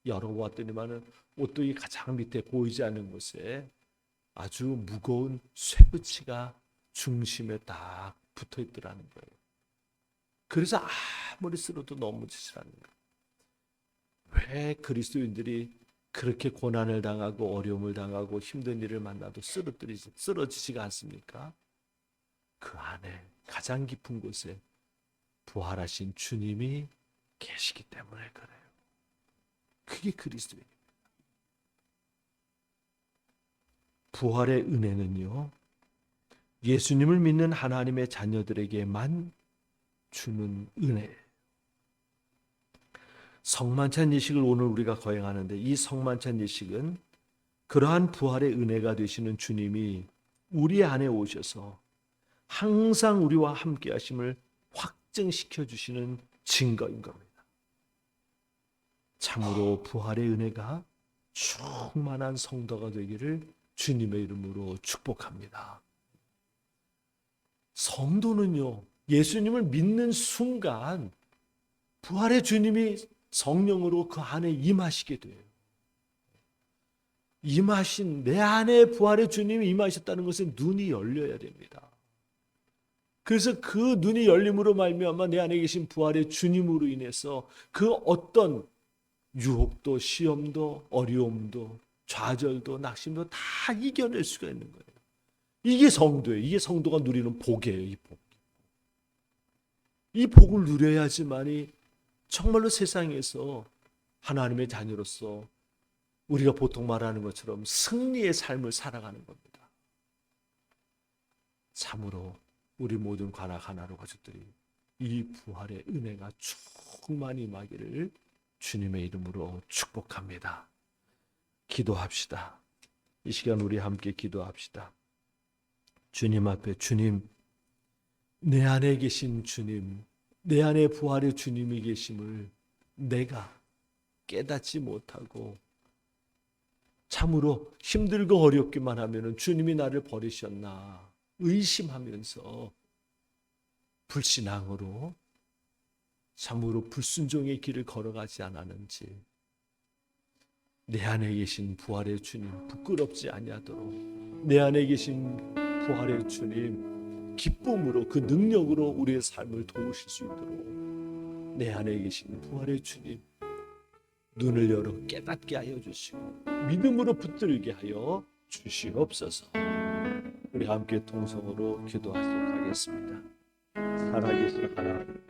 열어보았더니만은 오뚜기 가장 밑에 보이지 않는 곳에 아주 무거운 쇠붙이가 중심에 딱 붙어 있더라는 거예요. 그래서 아무리 쓸어도 넘어지지 않는 거예요. 왜 그리스도인들이 그렇게 고난을 당하고 어려움을 당하고 힘든 일을 만나도 쓰러지지가 않습니까? 그 안에 가장 깊은 곳에 부활하신 주님이 계시기 때문에 그래요. 그게 그리스도입니다. 부활의 은혜는요, 예수님을 믿는 하나님의 자녀들에게만 주는 은혜예요. 성만찬 예식을 오늘 우리가 거행하는데, 이 성만찬 예식은 그러한 부활의 은혜가 되시는 주님이 우리 안에 오셔서 항상 우리와 함께 하심을 확증시켜 주시는 증거인 겁니다. 참으로 부활의 은혜가 충만한 성도가 되기를 주님의 이름으로 축복합니다. 성도는요, 예수님을 믿는 순간 부활의 주님이 성령으로 그 안에 임하시게 돼요. 임하신 내 안에 부활의 주님이 임하셨다는 것은 눈이 열려야 됩니다. 그래서 그 눈이 열림으로 말미암아 내 안에 계신 부활의 주님으로 인해서 그 어떤 유혹도 시험도 어려움도 좌절도 낙심도 다 이겨낼 수가 있는 거예요. 이게 성도예요. 이게 성도가 누리는 복이에요. 이 복. 이 복을 누려야지만이 정말로 세상에서 하나님의 자녀로서 우리가 보통 말하는 것처럼 승리의 삶을 살아가는 겁니다. 참으로 우리 모든 관악 하나로 가족들이 이 부활의 은혜가 충만히 임하기를 주님의 이름으로 축복합니다. 기도합시다. 이 시간 우리 함께 기도합시다. 주님 앞에, 주님, 내 안에 계신 주님, 내 안에 부활의 주님이 계심을 내가 깨닫지 못하고 참으로 힘들고 어렵기만 하면 주님이 나를 버리셨나 의심하면서 불신앙으로 참으로 불순종의 길을 걸어가지 않았는지, 내 안에 계신 부활의 주님 부끄럽지 아니하도록 내 안에 계신 부활의 주님 기쁨으로 그 능력으로 우리의 삶을 도우실 수 있도록 내 안에 계신 부활의 주님 눈을 열어 깨닫게 하여 주시고 믿음으로 붙들게 하여 주시옵소서. 우리 함께 통성으로 기도하도록 하겠습니다. 살아계신 하나님,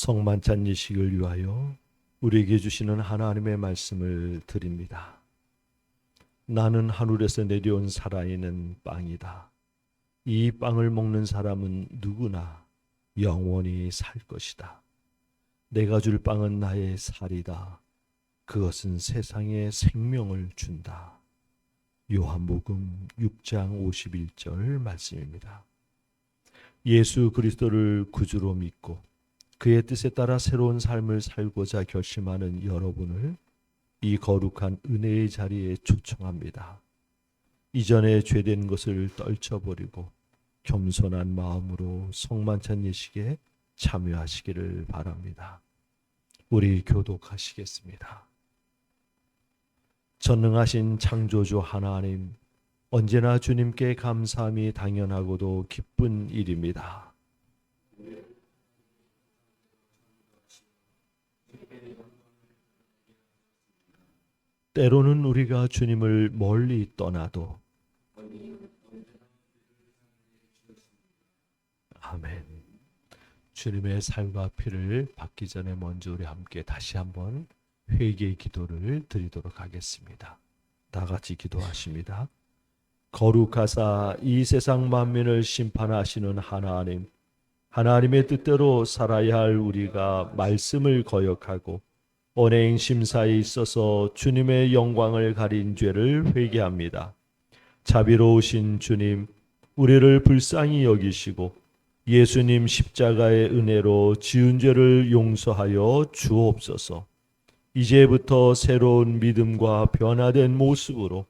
성만찬 예식을 위하여 우리에게 주시는 하나님의 말씀을 드립니다. 나는 하늘에서 내려온 살아있는 빵이다. 이 빵을 먹는 사람은 누구나 영원히 살 것이다. 내가 줄 빵은 나의 살이다. 그것은 세상에 생명을 준다. 요한복음 6장 51절 말씀입니다. 예수 그리스도를 구주로 믿고 그의 뜻에 따라 새로운 삶을 살고자 결심하는 여러분을 이 거룩한 은혜의 자리에 초청합니다. 이전에 죄된 것을 떨쳐버리고 겸손한 마음으로 성만찬 예식에 참여하시기를 바랍니다. 우리 교독하시겠습니다. 전능하신 창조주 하나님, 언제나 주님께 감사함이 당연하고도 기쁜 일입니다. 때로는 우리가 주님을 멀리 떠나도 아멘. 주님의 살과 피를 받기 전에 먼저 우리 함께 다시 한번 회개의 기도를 드리도록 하겠습니다. 다 같이 기도하십니다. 거룩하사 이 세상 만민을 심판하시는 하나님, 하나님의 뜻대로 살아야 할 우리가 말씀을 거역하고 언행 심사에 있어서 주님의 영광을 가린 죄를 회개합니다. 자비로우신 주님, 우리를 불쌍히 여기시고 예수님 십자가의 은혜로 지은 죄를 용서하여 주옵소서. 이제부터 새로운 믿음과 변화된 모습으로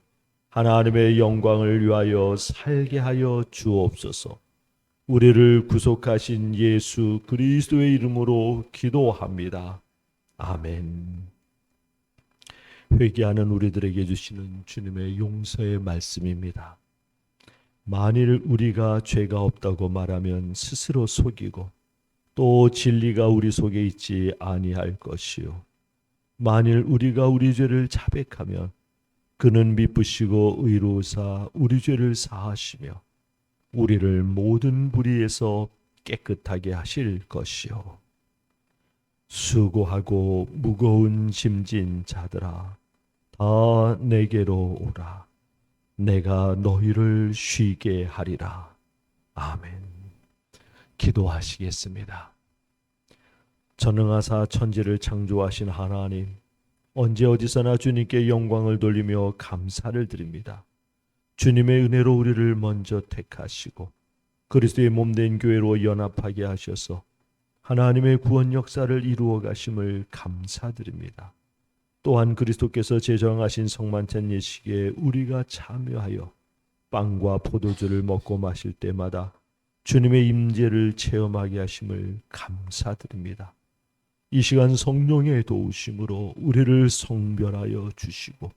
하나님의 영광을 위하여 살게 하여 주옵소서. 우리를 구속하신 예수 그리스도의 이름으로 기도합니다. 아멘. 회개하는 우리들에게 주시는 주님의 용서의 말씀입니다. 만일 우리가 죄가 없다고 말하면 스스로 속이고 또 진리가 우리 속에 있지 아니할 것이요. 만일 우리가 우리 죄를 자백하면 그는 미쁘시고 의로우사 우리 죄를 사하시며 우리를 모든 불의에서 깨끗하게 하실 것이요. 수고하고 무거운 짐진 자들아, 다 내게로 오라. 내가 너희를 쉬게 하리라. 아멘. 기도하시겠습니다. 전능하사 천지를 창조하신 하나님, 언제 어디서나 주님께 영광을 돌리며 감사를 드립니다. 주님의 은혜로 우리를 먼저 택하시고 그리스도의 몸된 교회로 연합하게 하셔서 하나님의 구원 역사를 이루어 가심을 감사드립니다. 또한 그리스도께서 제정하신 성만찬 예식에 우리가 참여하여 빵과 포도주를 먹고 마실 때마다 주님의 임재를 체험하게 하심을 감사드립니다. 이 시간 성령의 도우심으로 우리를 성별하여 주시고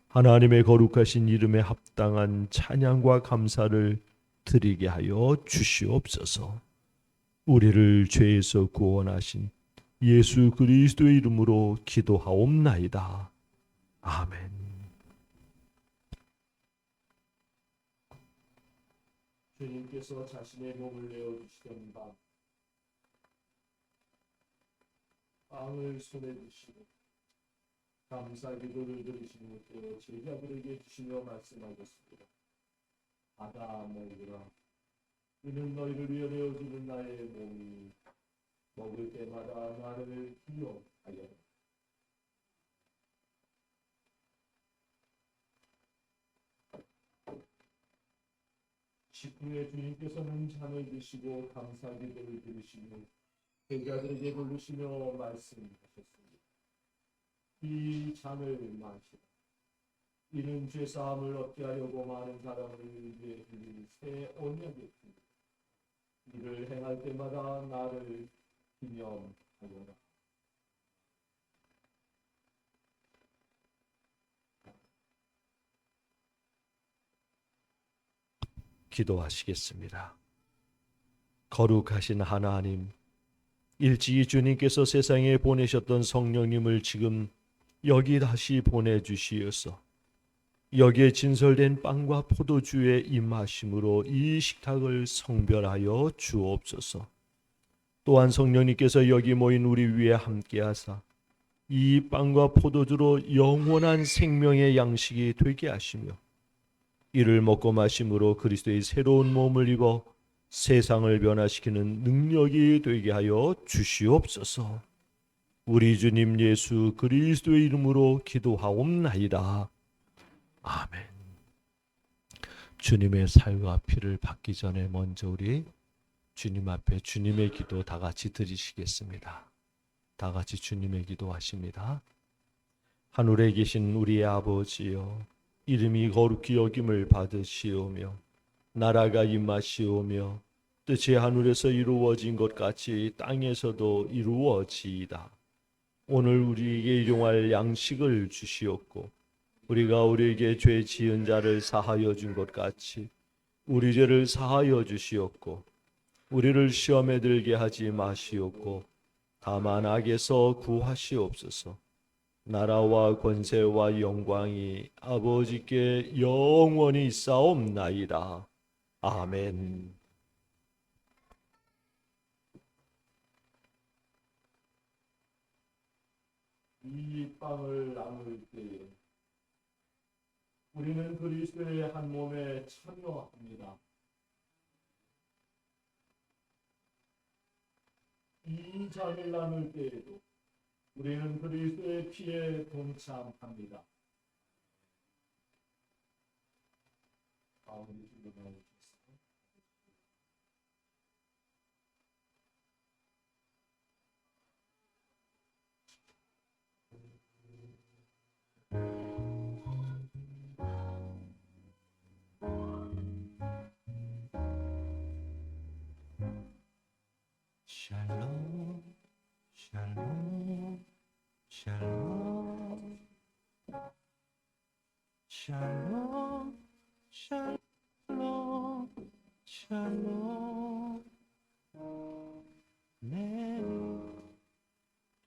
하나님의 거룩하신 이름에 합당한 찬양과 감사를 드리게 하여 주시옵소서. 우리를 죄에서 구원하신 예수 그리스도의 이름으로 기도하옵나이다. 아멘. 주님께서 자신의 몸을 내어주시던 빵을 손에 드시고 감사 기도를 드리시는 것도 제자들에게 주시며 말씀하셨습니다. 받아 먹으라. 이는 너희를 위해 내어주는 나의 몸이 먹을 때마다 나를 기억하여. 식후에 주님께서는 잔을 드시고 감사 기도를 드리시며 제자들에게 부르시며 말씀하셨습니다. 이 잔을 마시라. 이는 죄사함을 얻게 하려고 많은 사람을 위해 드린 새 언약의 피입니다. 이를 행할 때마다 나를 기념하여라. 기도하시겠습니다. 거룩하신 하나님, 일찍이 주님께서 세상에 보내셨던 성령님을 지금 여기 다시 보내주시어서 여기에 진설된 빵과 포도주의 임하심으로 이 식탁을 성별하여 주옵소서. 또한 성령님께서 여기 모인 우리 위에 함께하사 이 빵과 포도주로 영원한 생명의 양식이 되게 하시며 이를 먹고 마심으로 그리스도의 새로운 몸을 입어 세상을 변화시키는 능력이 되게 하여 주시옵소서. 우리 주님 예수 그리스도의 이름으로 기도하옵나이다. 아멘. 주님의 살과 피를 받기 전에 먼저 우리 주님 앞에 주님의 기도 다 같이 드리시겠습니다. 다 같이 주님의 기도 하십니다. 하늘에 계신 우리 아버지여, 이름이 거룩히 여김을 받으시오며 나라가 임하시오며 뜻이 하늘에서 이루어진 것 같이 땅에서도 이루어지이다. 오늘 우리에게 일용할 양식을 주시옵고 우리가 우리에게 죄 지은 자를 사하여 준 것 같이 우리 죄를 사하여 주시옵고 우리를 시험에 들게 하지 마시옵고 다만 악에서 구하시옵소서. 나라와 권세와 영광이 아버지께 영원히 있사옵나이다. 아멘. 이 빵을 나눌 때에 우리는 그리스도의 한 몸에 참여합니다. 이 잔을 나눌 때에도 우리는 그리스도의 피에 동참합니다. 가운데 줄로 나오겠습니다. 샬롬 샬롬 샬롬 샬롬 샬롬 샬롬 내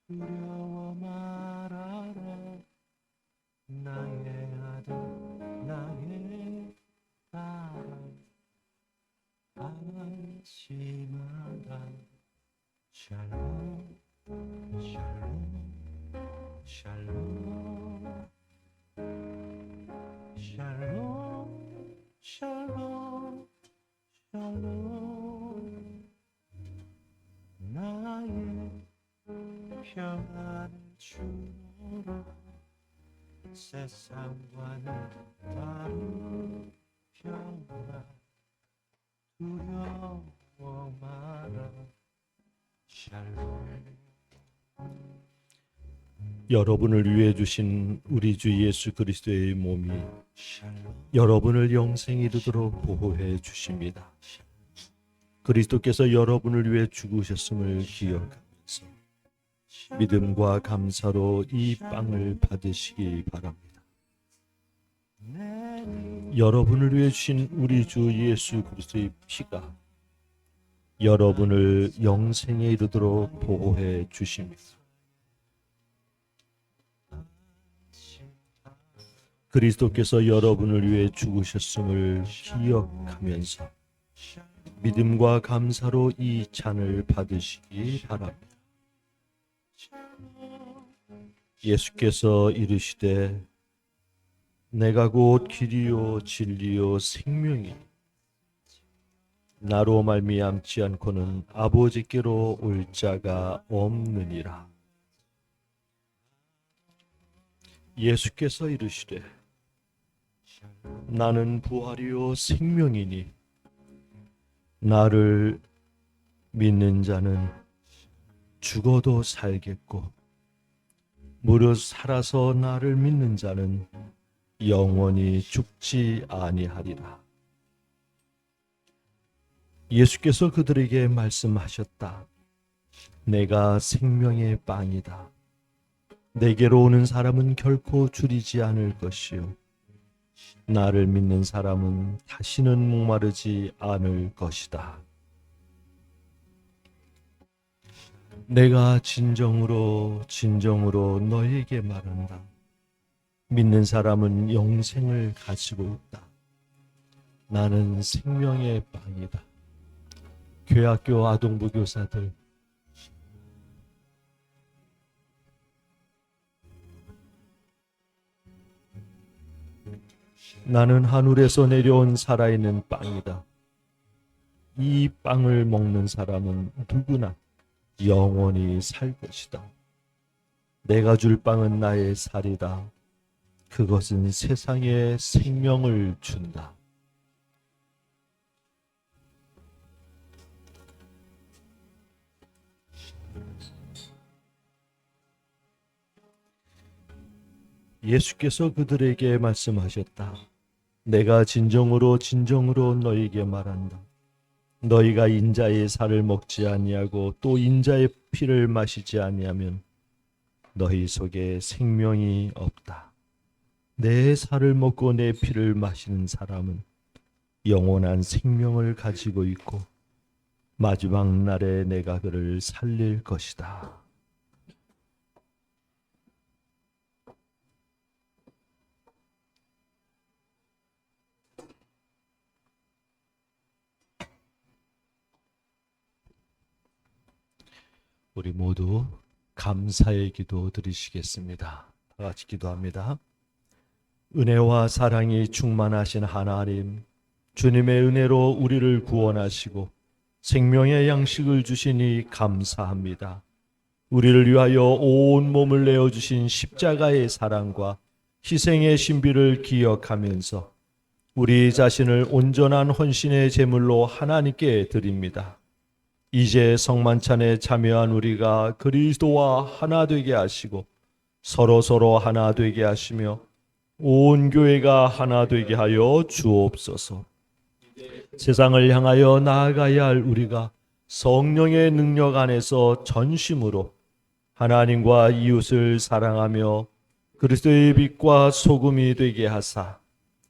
두려워 말아라 나의 아들 나의 딸 안심하라 샬롬 샬롬 샬롬 샬롬 샬롬 샬롬 나의 평안을 주노라 세상과는 다른 평안 두려워 마라 샬롬. 여러분을 위해 주신 우리 주 예수 그리스도의 몸이 여러분을 영생에 이르도록 보호해 주십니다. 그리스도께서 여러분을 위해 죽으셨음을 기억하면서 믿음과 감사로 이 빵을 받으시기 바랍니다. 여러분을 위해 주신 우리 주 예수 그리스도의 피가 여러분을 영생에 이르도록 보호해 주십니다. 그리스도께서 여러분을 위해 죽으셨음을 기억하면서 믿음과 감사로 이 잔을 받으시기 바랍니다. 예수께서 이르시되 내가 곧 길이요 진리요 생명이니 나로 말미암지 않고는 아버지께로 올 자가 없느니라. 예수께서 이르시되 나는 부활이요 생명이니 나를 믿는 자는 죽어도 살겠고 무릇 살아서 나를 믿는 자는 영원히 죽지 아니하리라. 예수께서 그들에게 말씀하셨다. 내가 생명의 빵이다. 내게로 오는 사람은 결코 줄이지 않을 것이요 나를 믿는 사람은 다시는 목마르지 않을 것이다. 내가 진정으로 너에게 말한다. 믿는 사람은 영생을 가지고 있다. 나는 생명의 빵이다. 교학교 아동부 교사들 나는 하늘에서 내려온 살아있는 빵이다. 이 빵을 먹는 사람은 누구나 영원히 살 것이다. 내가 줄 빵은 나의 살이다. 그것은 세상에 생명을 준다. 예수께서 그들에게 말씀하셨다. 내가 진정으로 너희에게 말한다. 너희가 인자의 살을 먹지 아니하고 또 인자의 피를 마시지 아니하면 너희 속에 생명이 없다. 내 살을 먹고 내 피를 마시는 사람은 영원한 생명을 가지고 있고 마지막 날에 내가 그를 살릴 것이다. 우리 모두 감사의 기도 드리시겠습니다. 다 같이 기도합니다. 은혜와 사랑이 충만하신 하나님, 주님의 은혜로 우리를 구원하시고 생명의 양식을 주시니 감사합니다. 우리를 위하여 온 몸을 내어주신 십자가의 사랑과 희생의 신비를 기억하면서 우리 자신을 온전한 헌신의 제물로 하나님께 드립니다. 이제 성만찬에 참여한 우리가 그리스도와 하나 되게 하시고 서로 하나 되게 하시며 온 교회가 하나 되게 하여 주옵소서. 세상을 향하여 나아가야 할 우리가 성령의 능력 안에서 전심으로 하나님과 이웃을 사랑하며 그리스도의 빛과 소금이 되게 하사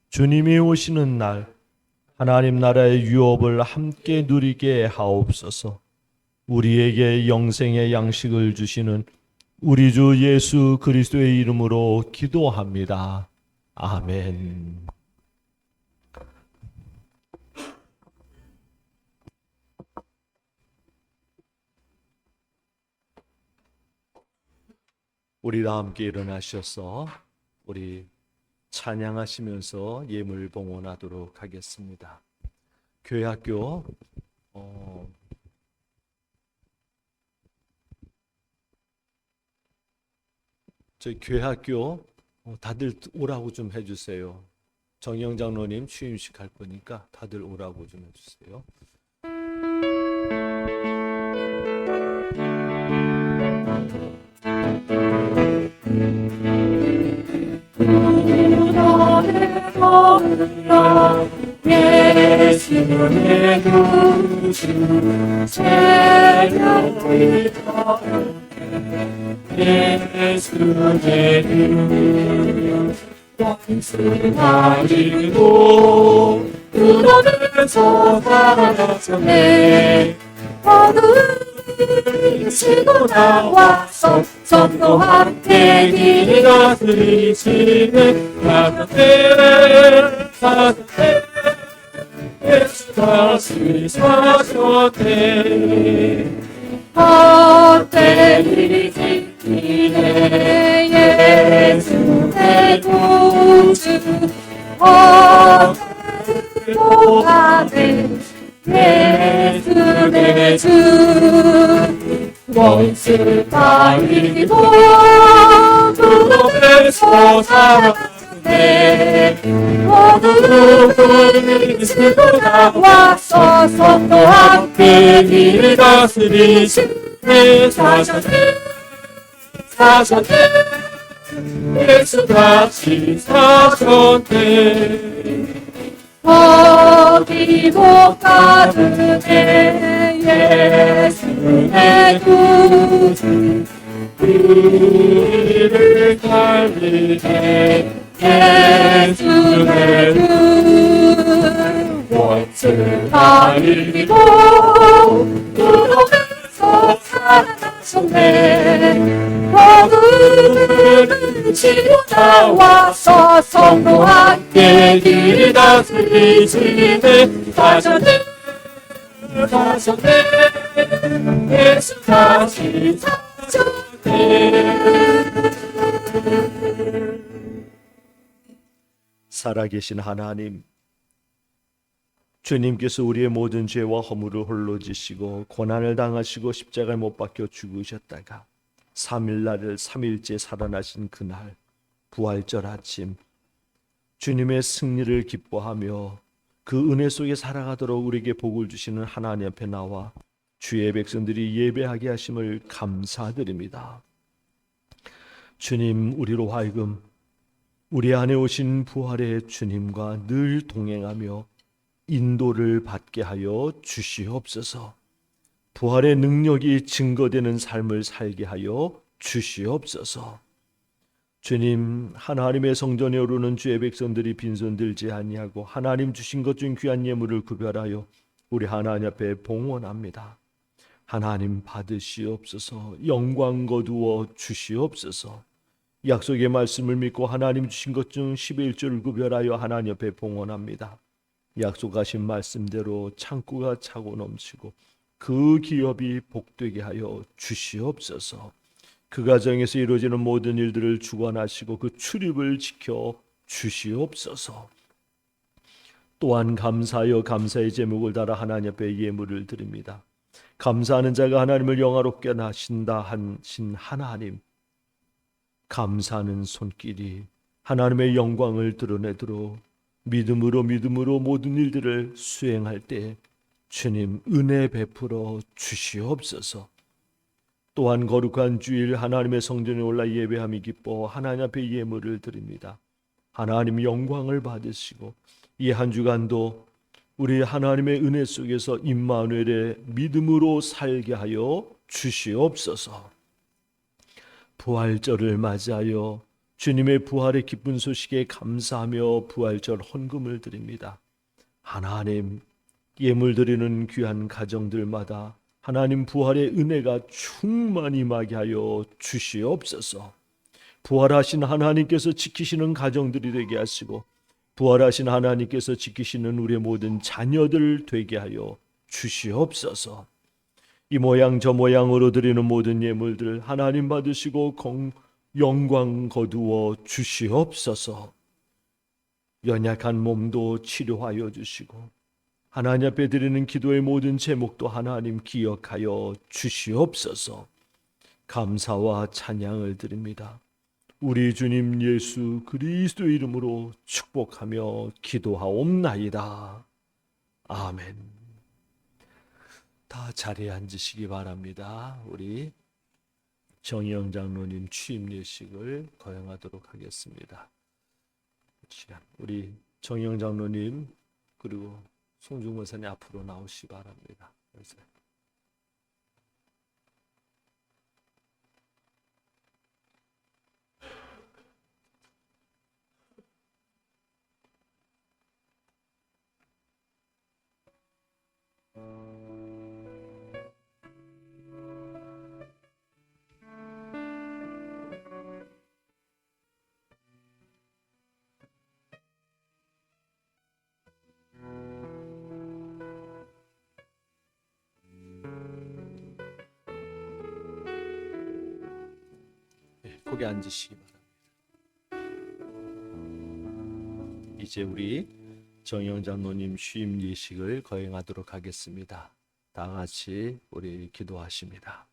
주님이 오시는 날 하나님 나라의 유업을 함께 누리게 하옵소서. 우리에게 영생의 양식을 주시는 우리 주 예수 그리스도의 이름으로 기도합니다. 아멘. 우리 다 함께 일어나셔서 우리 찬양하시면서 예물 봉헌하도록 하겠습니다. 교회학교 저희 교회학교 다들 오라고 좀 해주세요. 정영 장로님 취임식 할 거니까 다들 오라고 좀 해주세요. 예수의 구주 새벽의 예수의 이름 원수하리고 그러면서 살아났네. 어둠을 치고 나와서 선도한테 길이 다스리시는 사랑의 예수 다시 사셨네. 헛되이 지키네 예수의 구주 헛되고 가네 예수의 주 원수 따위고 그놈에서 살아났네. 어둠을 치고 나와서 선도와 함께 길을 다스리시네. 사셨네 예수 다시 사셨네. 어디 못 가느네 예수의 구주 우리를 살리네. 예수의 주 원수 다리고 그놈에서 살아나셨네. 어둠을 치고 나와서 성도와 함께 길을 다스리시네. 사셨네 예수 다시 사셨네. 살아계신 하나님, 주님께서 우리의 모든 죄와 허물을 홀로 지시고 고난을 당하시고 십자가에 못 박혀 죽으셨다가 3일날을 3일째 살아나신 그날 부활절 아침 주님의 승리를 기뻐하며 그 은혜 속에 살아가도록 우리에게 복을 주시는 하나님 앞에 나와 주의 백성들이 예배하게 하심을 감사드립니다. 주님, 우리로 하여금 우리 안에 오신 부활의 주님과 늘 동행하며 인도를 받게 하여 주시옵소서. 부활의 능력이 증거되는 삶을 살게 하여 주시옵소서. 주님, 하나님의 성전에 오르는 주의 백성들이 빈손 들지 아니하고 하나님 주신 것 중 귀한 예물을 구별하여 우리 하나님 앞에 봉헌합니다. 하나님 받으시옵소서. 영광 거두어 주시옵소서. 약속의 말씀을 믿고 하나님 주신 것 중 11조를 구별하여 하나님 앞에 봉헌합니다. 약속하신 말씀대로 창고가 차고 넘치고 그 기업이 복되게 하여 주시옵소서. 그 가정에서 이루어지는 모든 일들을 주관하시고 그 출입을 지켜 주시옵소서. 또한 감사하여 감사의 제목을 달아 하나님 앞에 예물을 드립니다. 감사하는 자가 하나님을 영화롭게 하신다 하신 하나님, 감사하는 손길이 하나님의 영광을 드러내도록 믿음으로 모든 일들을 수행할 때 주님 은혜 베풀어 주시옵소서. 또한 거룩한 주일 하나님의 성전에 올라 예배함이 기뻐 하나님 앞에 예물을 드립니다. 하나님 영광을 받으시고 이 한 주간도 우리 하나님의 은혜 속에서 임마누엘의 믿음으로 살게 하여 주시옵소서. 부활절을 맞이하여 주님의 부활의 기쁜 소식에 감사하며 부활절 헌금을 드립니다. 하나님, 예물 드리는 귀한 가정들마다 하나님 부활의 은혜가 충만히 임하게 하여 주시옵소서. 부활하신 하나님께서 지키시는 가정들이 되게 하시고 부활하신 하나님께서 지키시는 우리의 모든 자녀들 되게 하여 주시옵소서. 이 모양 저 모양으로 드리는 모든 예물들 하나님 받으시고 영광 거두어 주시옵소서. 연약한 몸도 치료하여 주시고 하나님 앞에 드리는 기도의 모든 제목도 하나님 기억하여 주시옵소서. 감사와 찬양을 드립니다. 우리 주님 예수 그리스도 이름으로 축복하며 기도하옵나이다. 아멘. 다 자리에 앉으시기 바랍니다. 우리 정희영 장로님 취임 예식을 거행하도록 하겠습니다. 우리 정희영 장로님 그리고 송중 권사님 앞으로 나오시기 바랍니다. 거기 앉으시기 바랍니다. 이제 우리 정영 장로님 취임 예식을 거행하도록 하겠습니다. 다 같이 우리 기도하십니다.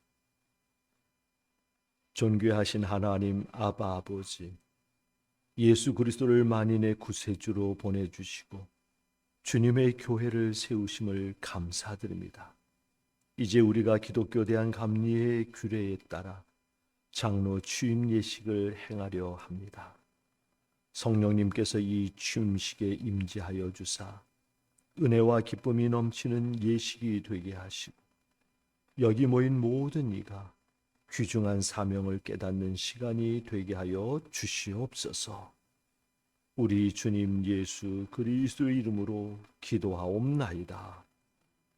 존귀하신 하나님 아바 아버지, 예수 그리스도를 만인의 구세주로 보내주시고 주님의 교회를 세우심을 감사드립니다. 이제 우리가 기독교 대한 감리의 규례에 따라 장로 취임 예식을 행하려 합니다. 성령님께서 이 취임식에 임재하여 주사 은혜와 기쁨이 넘치는 예식이 되게 하시고 여기 모인 모든 이가 귀중한 사명을 깨닫는 시간이 되게 하여 주시옵소서. 우리 주님 예수 그리스도의 이름으로 기도하옵나이다.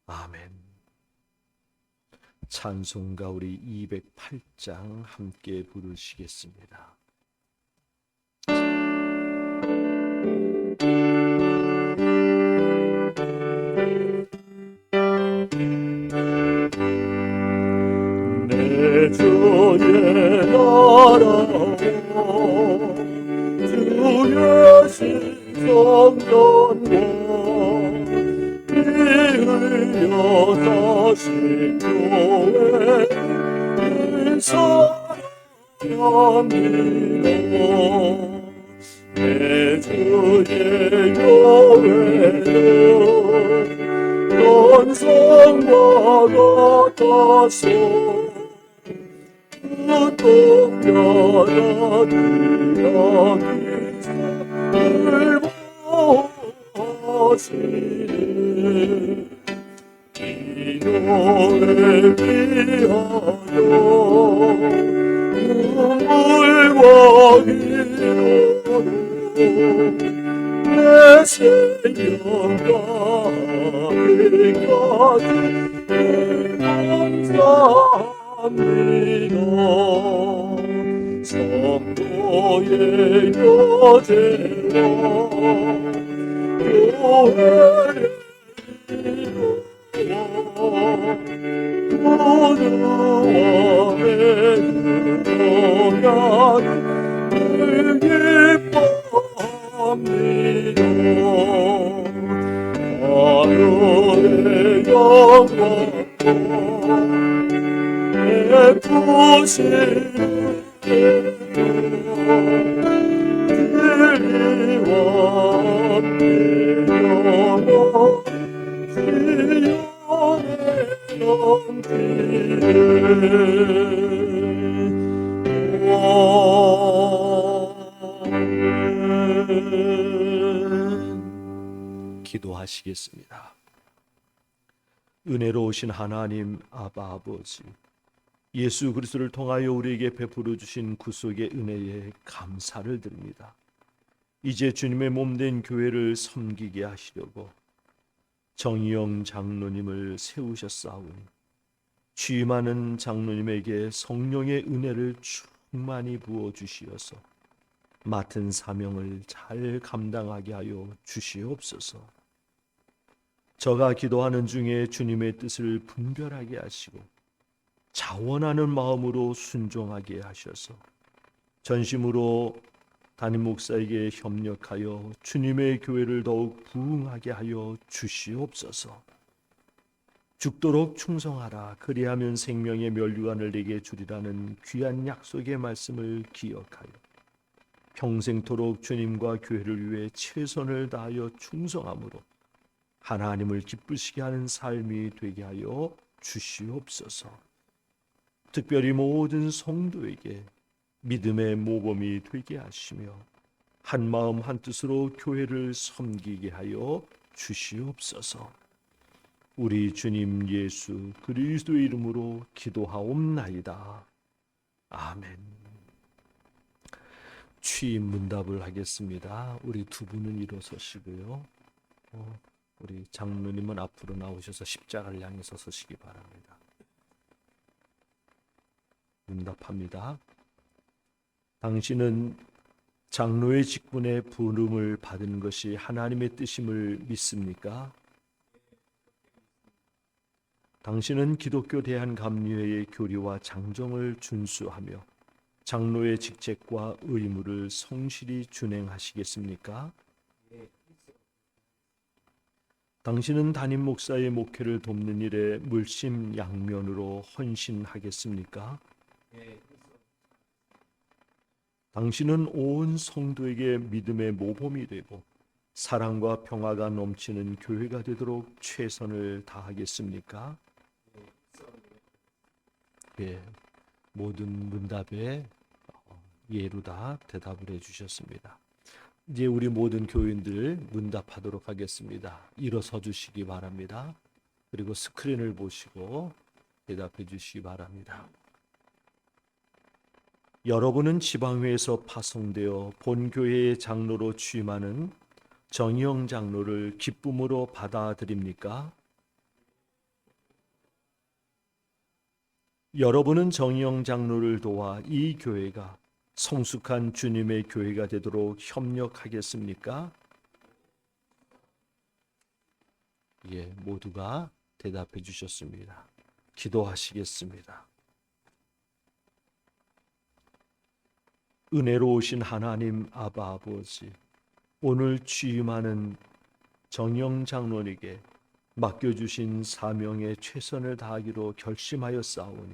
아멘. 찬송가 우리 208장 함께 부르시겠습니다. 내 주의 나라와 주의 신 성전과 피 흘려 사신 교회 사랑합니다. 내 주의 교회는 전성과 같아서 구독자들아 기사를 보시네. 이 교회 위하여 눈물과 기도로 내 생명까지 감사합니다. 성도의 교제와 교회를 구주와 맹구하는 기뻐합니다. 하늘의 영광과 베푸시는 진리와 함께 영원 기도하시겠습니다. 은혜로우신 하나님 아바 아버지, 예수 그리스도를 통하여 우리에게 베풀어 주신 구속의 은혜에 감사를 드립니다. 이제 주님의 몸된 교회를 섬기게 하시려고 정의영 장로님을 세우셨사오니 취임하는 장로님에게 성령의 은혜를 충만히 부어 주시어서 맡은 사명을 잘 감당하게 하여 주시옵소서. 저가 기도하는 중에 주님의 뜻을 분별하게 하시고 자원하는 마음으로 순종하게 하셔서 전심으로 담임 목사에게 협력하여 주님의 교회를 더욱 부흥하게 하여 주시옵소서. 죽도록 충성하라, 그리하면 생명의 면류관을 내게 주리라는 귀한 약속의 말씀을 기억하여 평생토록 주님과 교회를 위해 최선을 다하여 충성함으로 하나님을 기쁘시게 하는 삶이 되게 하여 주시옵소서. 특별히 모든 성도에게 믿음의 모범이 되게 하시며 한 마음 한 뜻으로 교회를 섬기게 하여 주시옵소서. 우리 주님 예수 그리스도의 이름으로 기도하옵나이다. 아멘. 취임 문답을 하겠습니다. 우리 두 분은 일어서시고요. 우리 장로님은 앞으로 나오셔서 십자가를 향해서 서시기 바랍니다. 문답합니다. 당신은 장로의 직분에 부름을 받은 것이 하나님의 뜻임을 믿습니까? 당신은 기독교 대한감리회의 교리와 장정을 준수하며 장로의 직책과 의무를 성실히 준행하시겠습니까? 당신은 담임 목사의 목회를 돕는 일에 물심양면으로 헌신하겠습니까? 당신은 온 성도에게 믿음의 모범이 되고 사랑과 평화가 넘치는 교회가 되도록 최선을 다하겠습니까? 예, 모든 문답에 예로 다 대답을 해주셨습니다. 이제 우리 모든 교인들 문답하도록 하겠습니다. 일어서 주시기 바랍니다. 그리고 스크린을 보시고 대답해 주시기 바랍니다. 여러분은 지방회에서 파송되어 본교회의 장로로 취임하는 정의영 장로를 기쁨으로 받아들입니까? 여러분은 정의영 장로를 도와 이 교회가 성숙한 주님의 교회가 되도록 협력하겠습니까? 예, 모두가 대답해 주셨습니다. 기도하시겠습니다. 은혜로우신 하나님 아바 아버지, 오늘 취임하는 정영 장로에게 맡겨주신 사명에 최선을 다하기로 결심하여 싸우니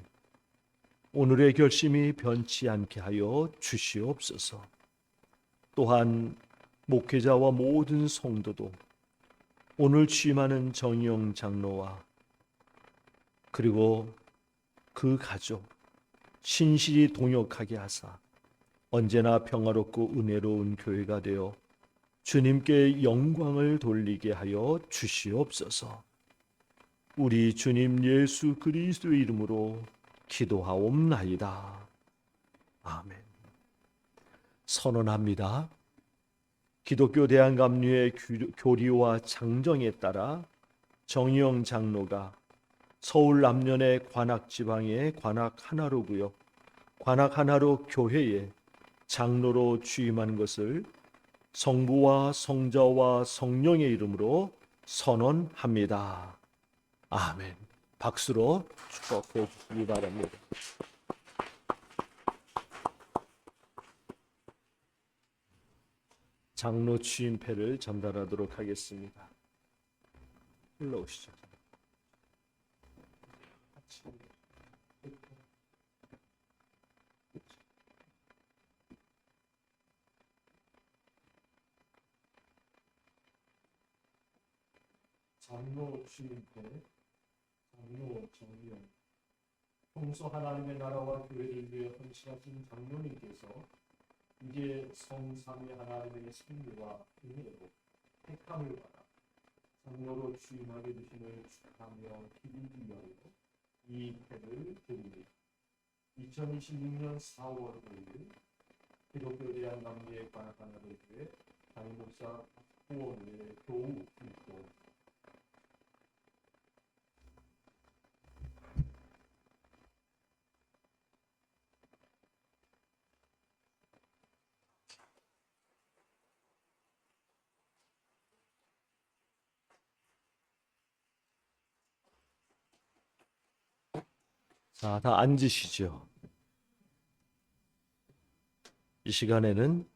오늘의 결심이 변치 않게 하여 주시옵소서. 또한 목회자와 모든 성도도 오늘 취임하는 정영 장로와 그리고 그 가족 신실히 동역하게 하사 언제나 평화롭고 은혜로운 교회가 되어 주님께 영광을 돌리게 하여 주시옵소서. 우리 주님 예수 그리스도의 이름으로 기도하옵나이다. 아멘. 선언합니다. 기독교 대한감리의 교리와 장정에 따라 정의영 장로가 서울 남년의 관악지방의 관악 하나로구역 관악 하나로 교회에 장로로 취임한 것을 성부와 성자와 성령의 이름으로 선언합니다. 아멘. 박수로 축복해 주시기 바랍니다. 장로 취임패를 전달하도록 하겠습니다. 올라오시죠. 장로 취임패, 장로 정령. 평소 하나님의 나라와 교회를 위해 헌신하신 장로님께서 이제 성삼위 하나님의 승리와 은혜로 택함을 받아 장로로 취임하게 되심을 축하하며 기리기하여 이 패를 드립니다. 2026년 4월 5일 기독교 대한감리의 관악하나교회 담임목사 후원의 교우 기도. 자, 다 앉으시죠. 이 시간에는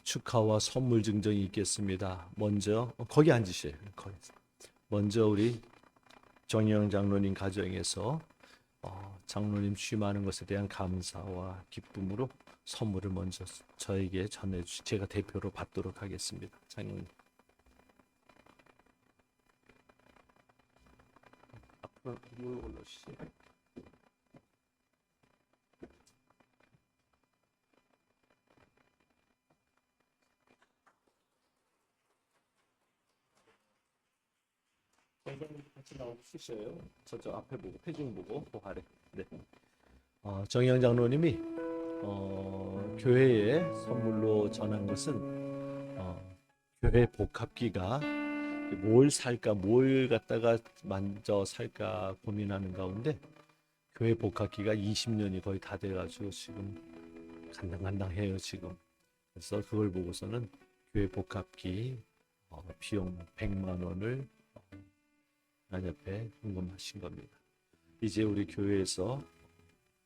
축하와 선물 증정이 있겠습니다. 먼저 거기 앉으세요. 거기. 먼저 우리 정영 장로님 가정에서 장로님 취임하는 것에 대한 감사와 기쁨으로 선물을 먼저 저에게 전해주시. 제가 대표로 받도록 하겠습니다. 장로님. 앞으로 올라오시죠. 같이 나오시셔요. 저쪽 앞에 보고 패중 보고 그 아래. 네. 정영 장로님이 교회에 선물로 전한 것은 교회 복합기가 뭘 살까 뭘 갖다가 만져 살까 고민하는 가운데 교회 복합기가 20년이 거의 다 돼가지고 지금 간당간당해요 지금. 그래서 그걸 보고서는 교회 복합기 비용 100만 원을 하나님 앞에 헌금하신 겁니다. 이제 우리 교회에서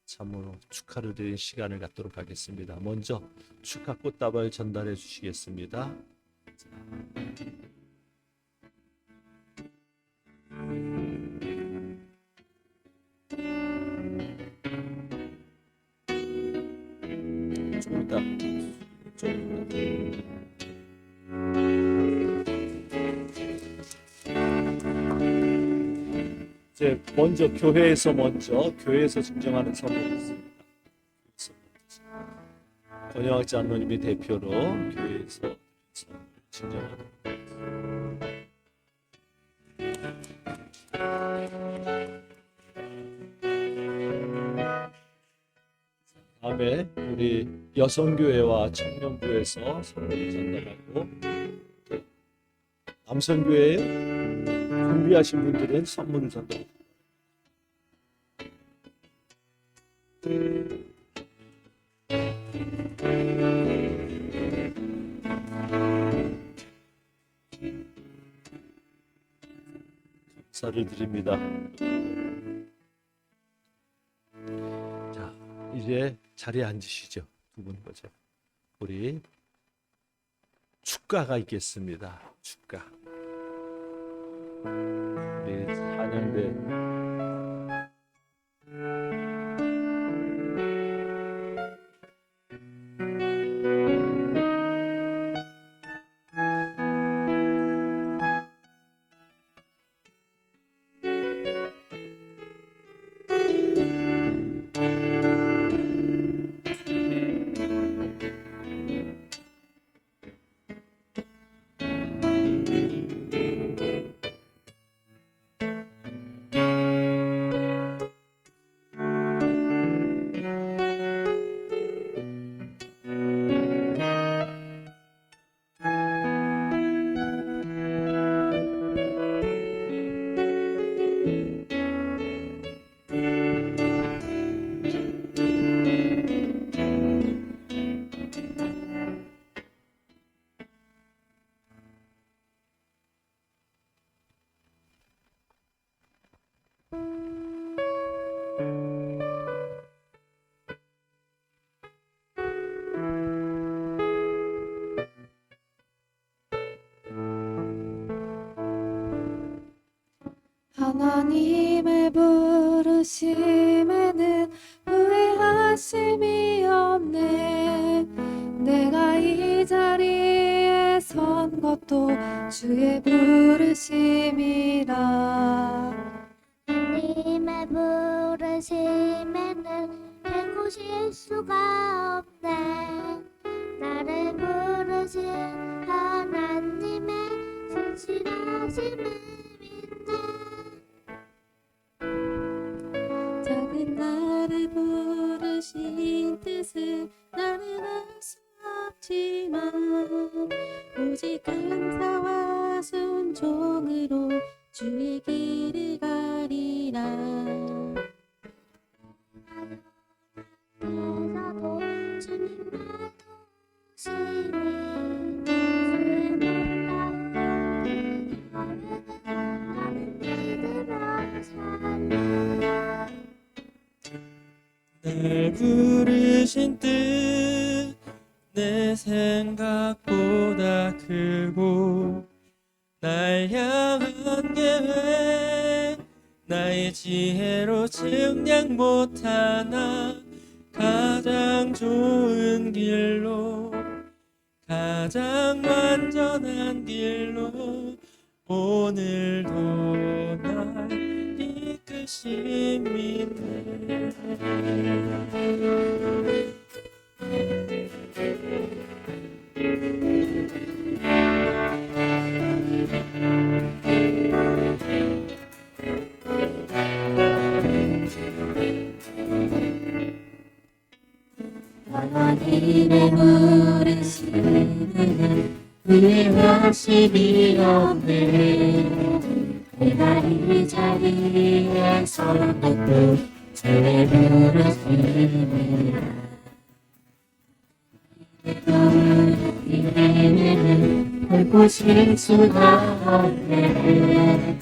참으로 축하를 드리는 시간을 갖도록 하겠습니다. 먼저 축하 꽃다발 전달해 주시겠습니다. 좀 이따 이제 먼저 교회에서 증정하는 선물이 있습니다. 권영학 장로님이 대표로 교회에서 선물 증정하는 다음에 우리 여성교회와 청년교회에서 선물을 전달하고 남성교회에 준비하신 분들은 선물을 전달합니다. 감사를 드립니다. 자, 이제 자리에 앉으시죠. 두 분 보죠. 우리 축가가 있겠습니다. 축가. 우리 찬양대 하나님의 부르심에는 후회하심이 없네. 내가 이 자리에 선 것도 주의 부르심이라. 하나님의 부르심에는 배고실 수가 없네. 나를 부르신 하나님의 신실하심을 작은 나를 부르신 뜻을 나는 알 수 없지만 오직 감사와 순종으로 주의 길을 가리라. 에서도 주님만 도우시니 주의 놀라운 나는 믿으며 살라. 날 부르신 뜻 내 생각보다 크고 날 향한 계획 나의 지혜로 측량 못하나 가장 좋은 길로 가장 완전한 길로 오늘도 날 이끄심이네. 하나님의 부르심에는 후회하심이 없네. 내가 이 자리에 선 것도 주의 부르심이라. 이제는 돌보실 수가 없네.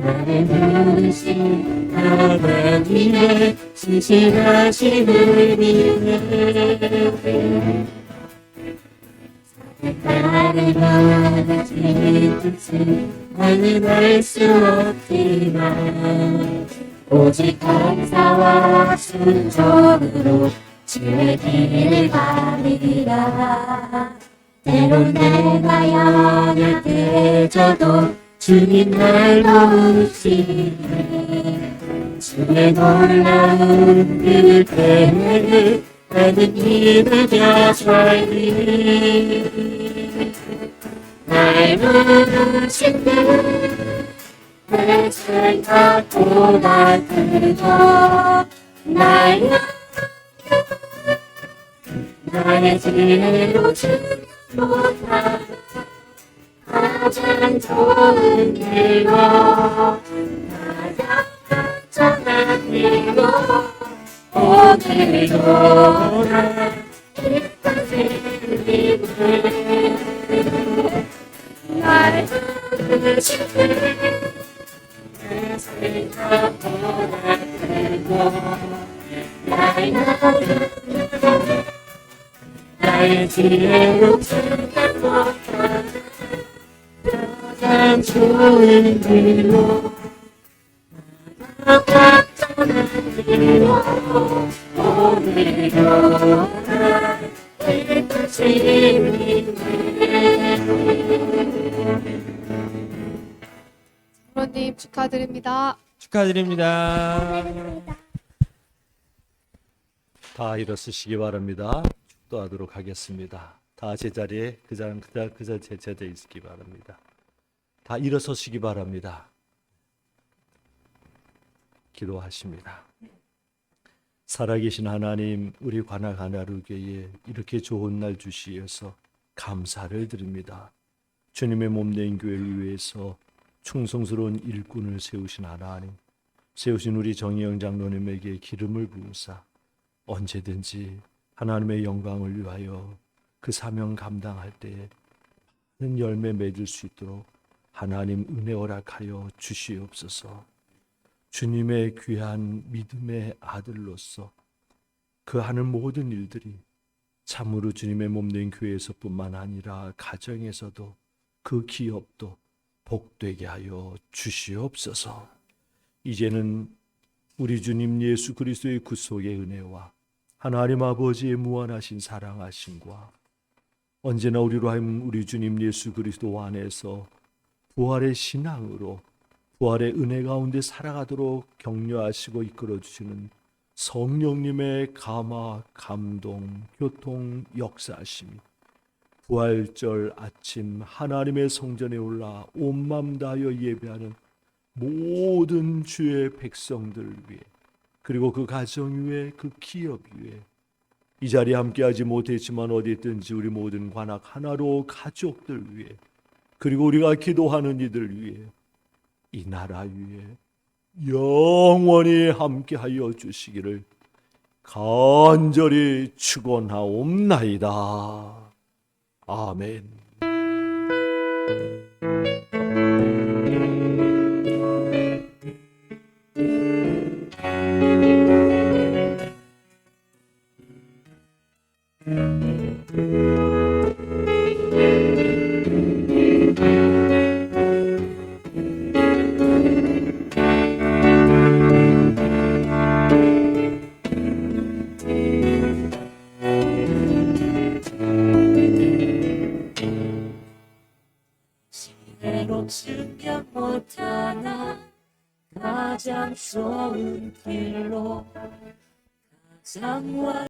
나를 부르신 하나님의 신실하심을 믿네. 나를 부르신 뜻을 나는 알 수 없지만 오직 감사와 순종으로 주의 길을 가리라. 때론 내가 연약해져도 주님 날 도우시니 주의 놀라운 그 계획을 나는 믿으며 살리. 날 부르신 내 생각보다 크고 날 나의 지혜로 못한 가장 좋은 길로 가장 안전한 길로 오늘도 날 이끌리네. 날 부르시네 내 생각보다 크고 날 나의 지혜로 측량 못한 좋은 길로 나아가 떠난 길로 오늘도 나의 주님이네. 장로님 축하드립니다. 축하드립니다. 다 일어서시기 바랍니다. 축도하도록 하겠습니다. 다 제자리에 그저 제자리에 있기 바랍니다. 다 일어서시기 바랍니다. 기도하십니다. 살아계신 하나님, 우리 관악 하나루교에 이렇게 좋은 날 주시어서 감사를 드립니다. 주님의 몸된 교회를 위해서 충성스러운 일꾼을 세우신 하나님, 세우신 우리 정의영 장로님에게 기름을 부으사 언제든지 하나님의 영광을 위하여 그 사명 감당할 때에 많은 열매 맺을 수 있도록 하나님 은혜 허락하여 주시옵소서. 주님의 귀한 믿음의 아들로서 그 하는 모든 일들이 참으로 주님의 몸된 교회에서뿐만 아니라 가정에서도 그 기업도 복되게 하여 주시옵소서. 이제는 우리 주님 예수 그리스도의 구속의 은혜와 하나님 아버지의 무한하신 사랑하심과 언제나 우리로 하여금 우리 주님 예수 그리스도 안에서 부활의 신앙으로 부활의 은혜 가운데 살아가도록 격려하시고 이끌어주시는 성령님의 감화, 감동, 교통, 역사하심이 부활절 아침 하나님의 성전에 올라 온 마음 다하여 예배하는 모든 주의 백성들 위해, 그리고 그 가정 위에, 그 기업 위에, 이 자리에 함께하지 못했지만 어디 있든지 우리 모든 관악 하나로 가족들 위해, 그리고 우리가 기도하는 이들 위해, 이 나라 위에 영원히 함께하여 주시기를 간절히 축원하옵나이다. 아멘. 시대로 증명 못하나 가장 좋은 길로 가장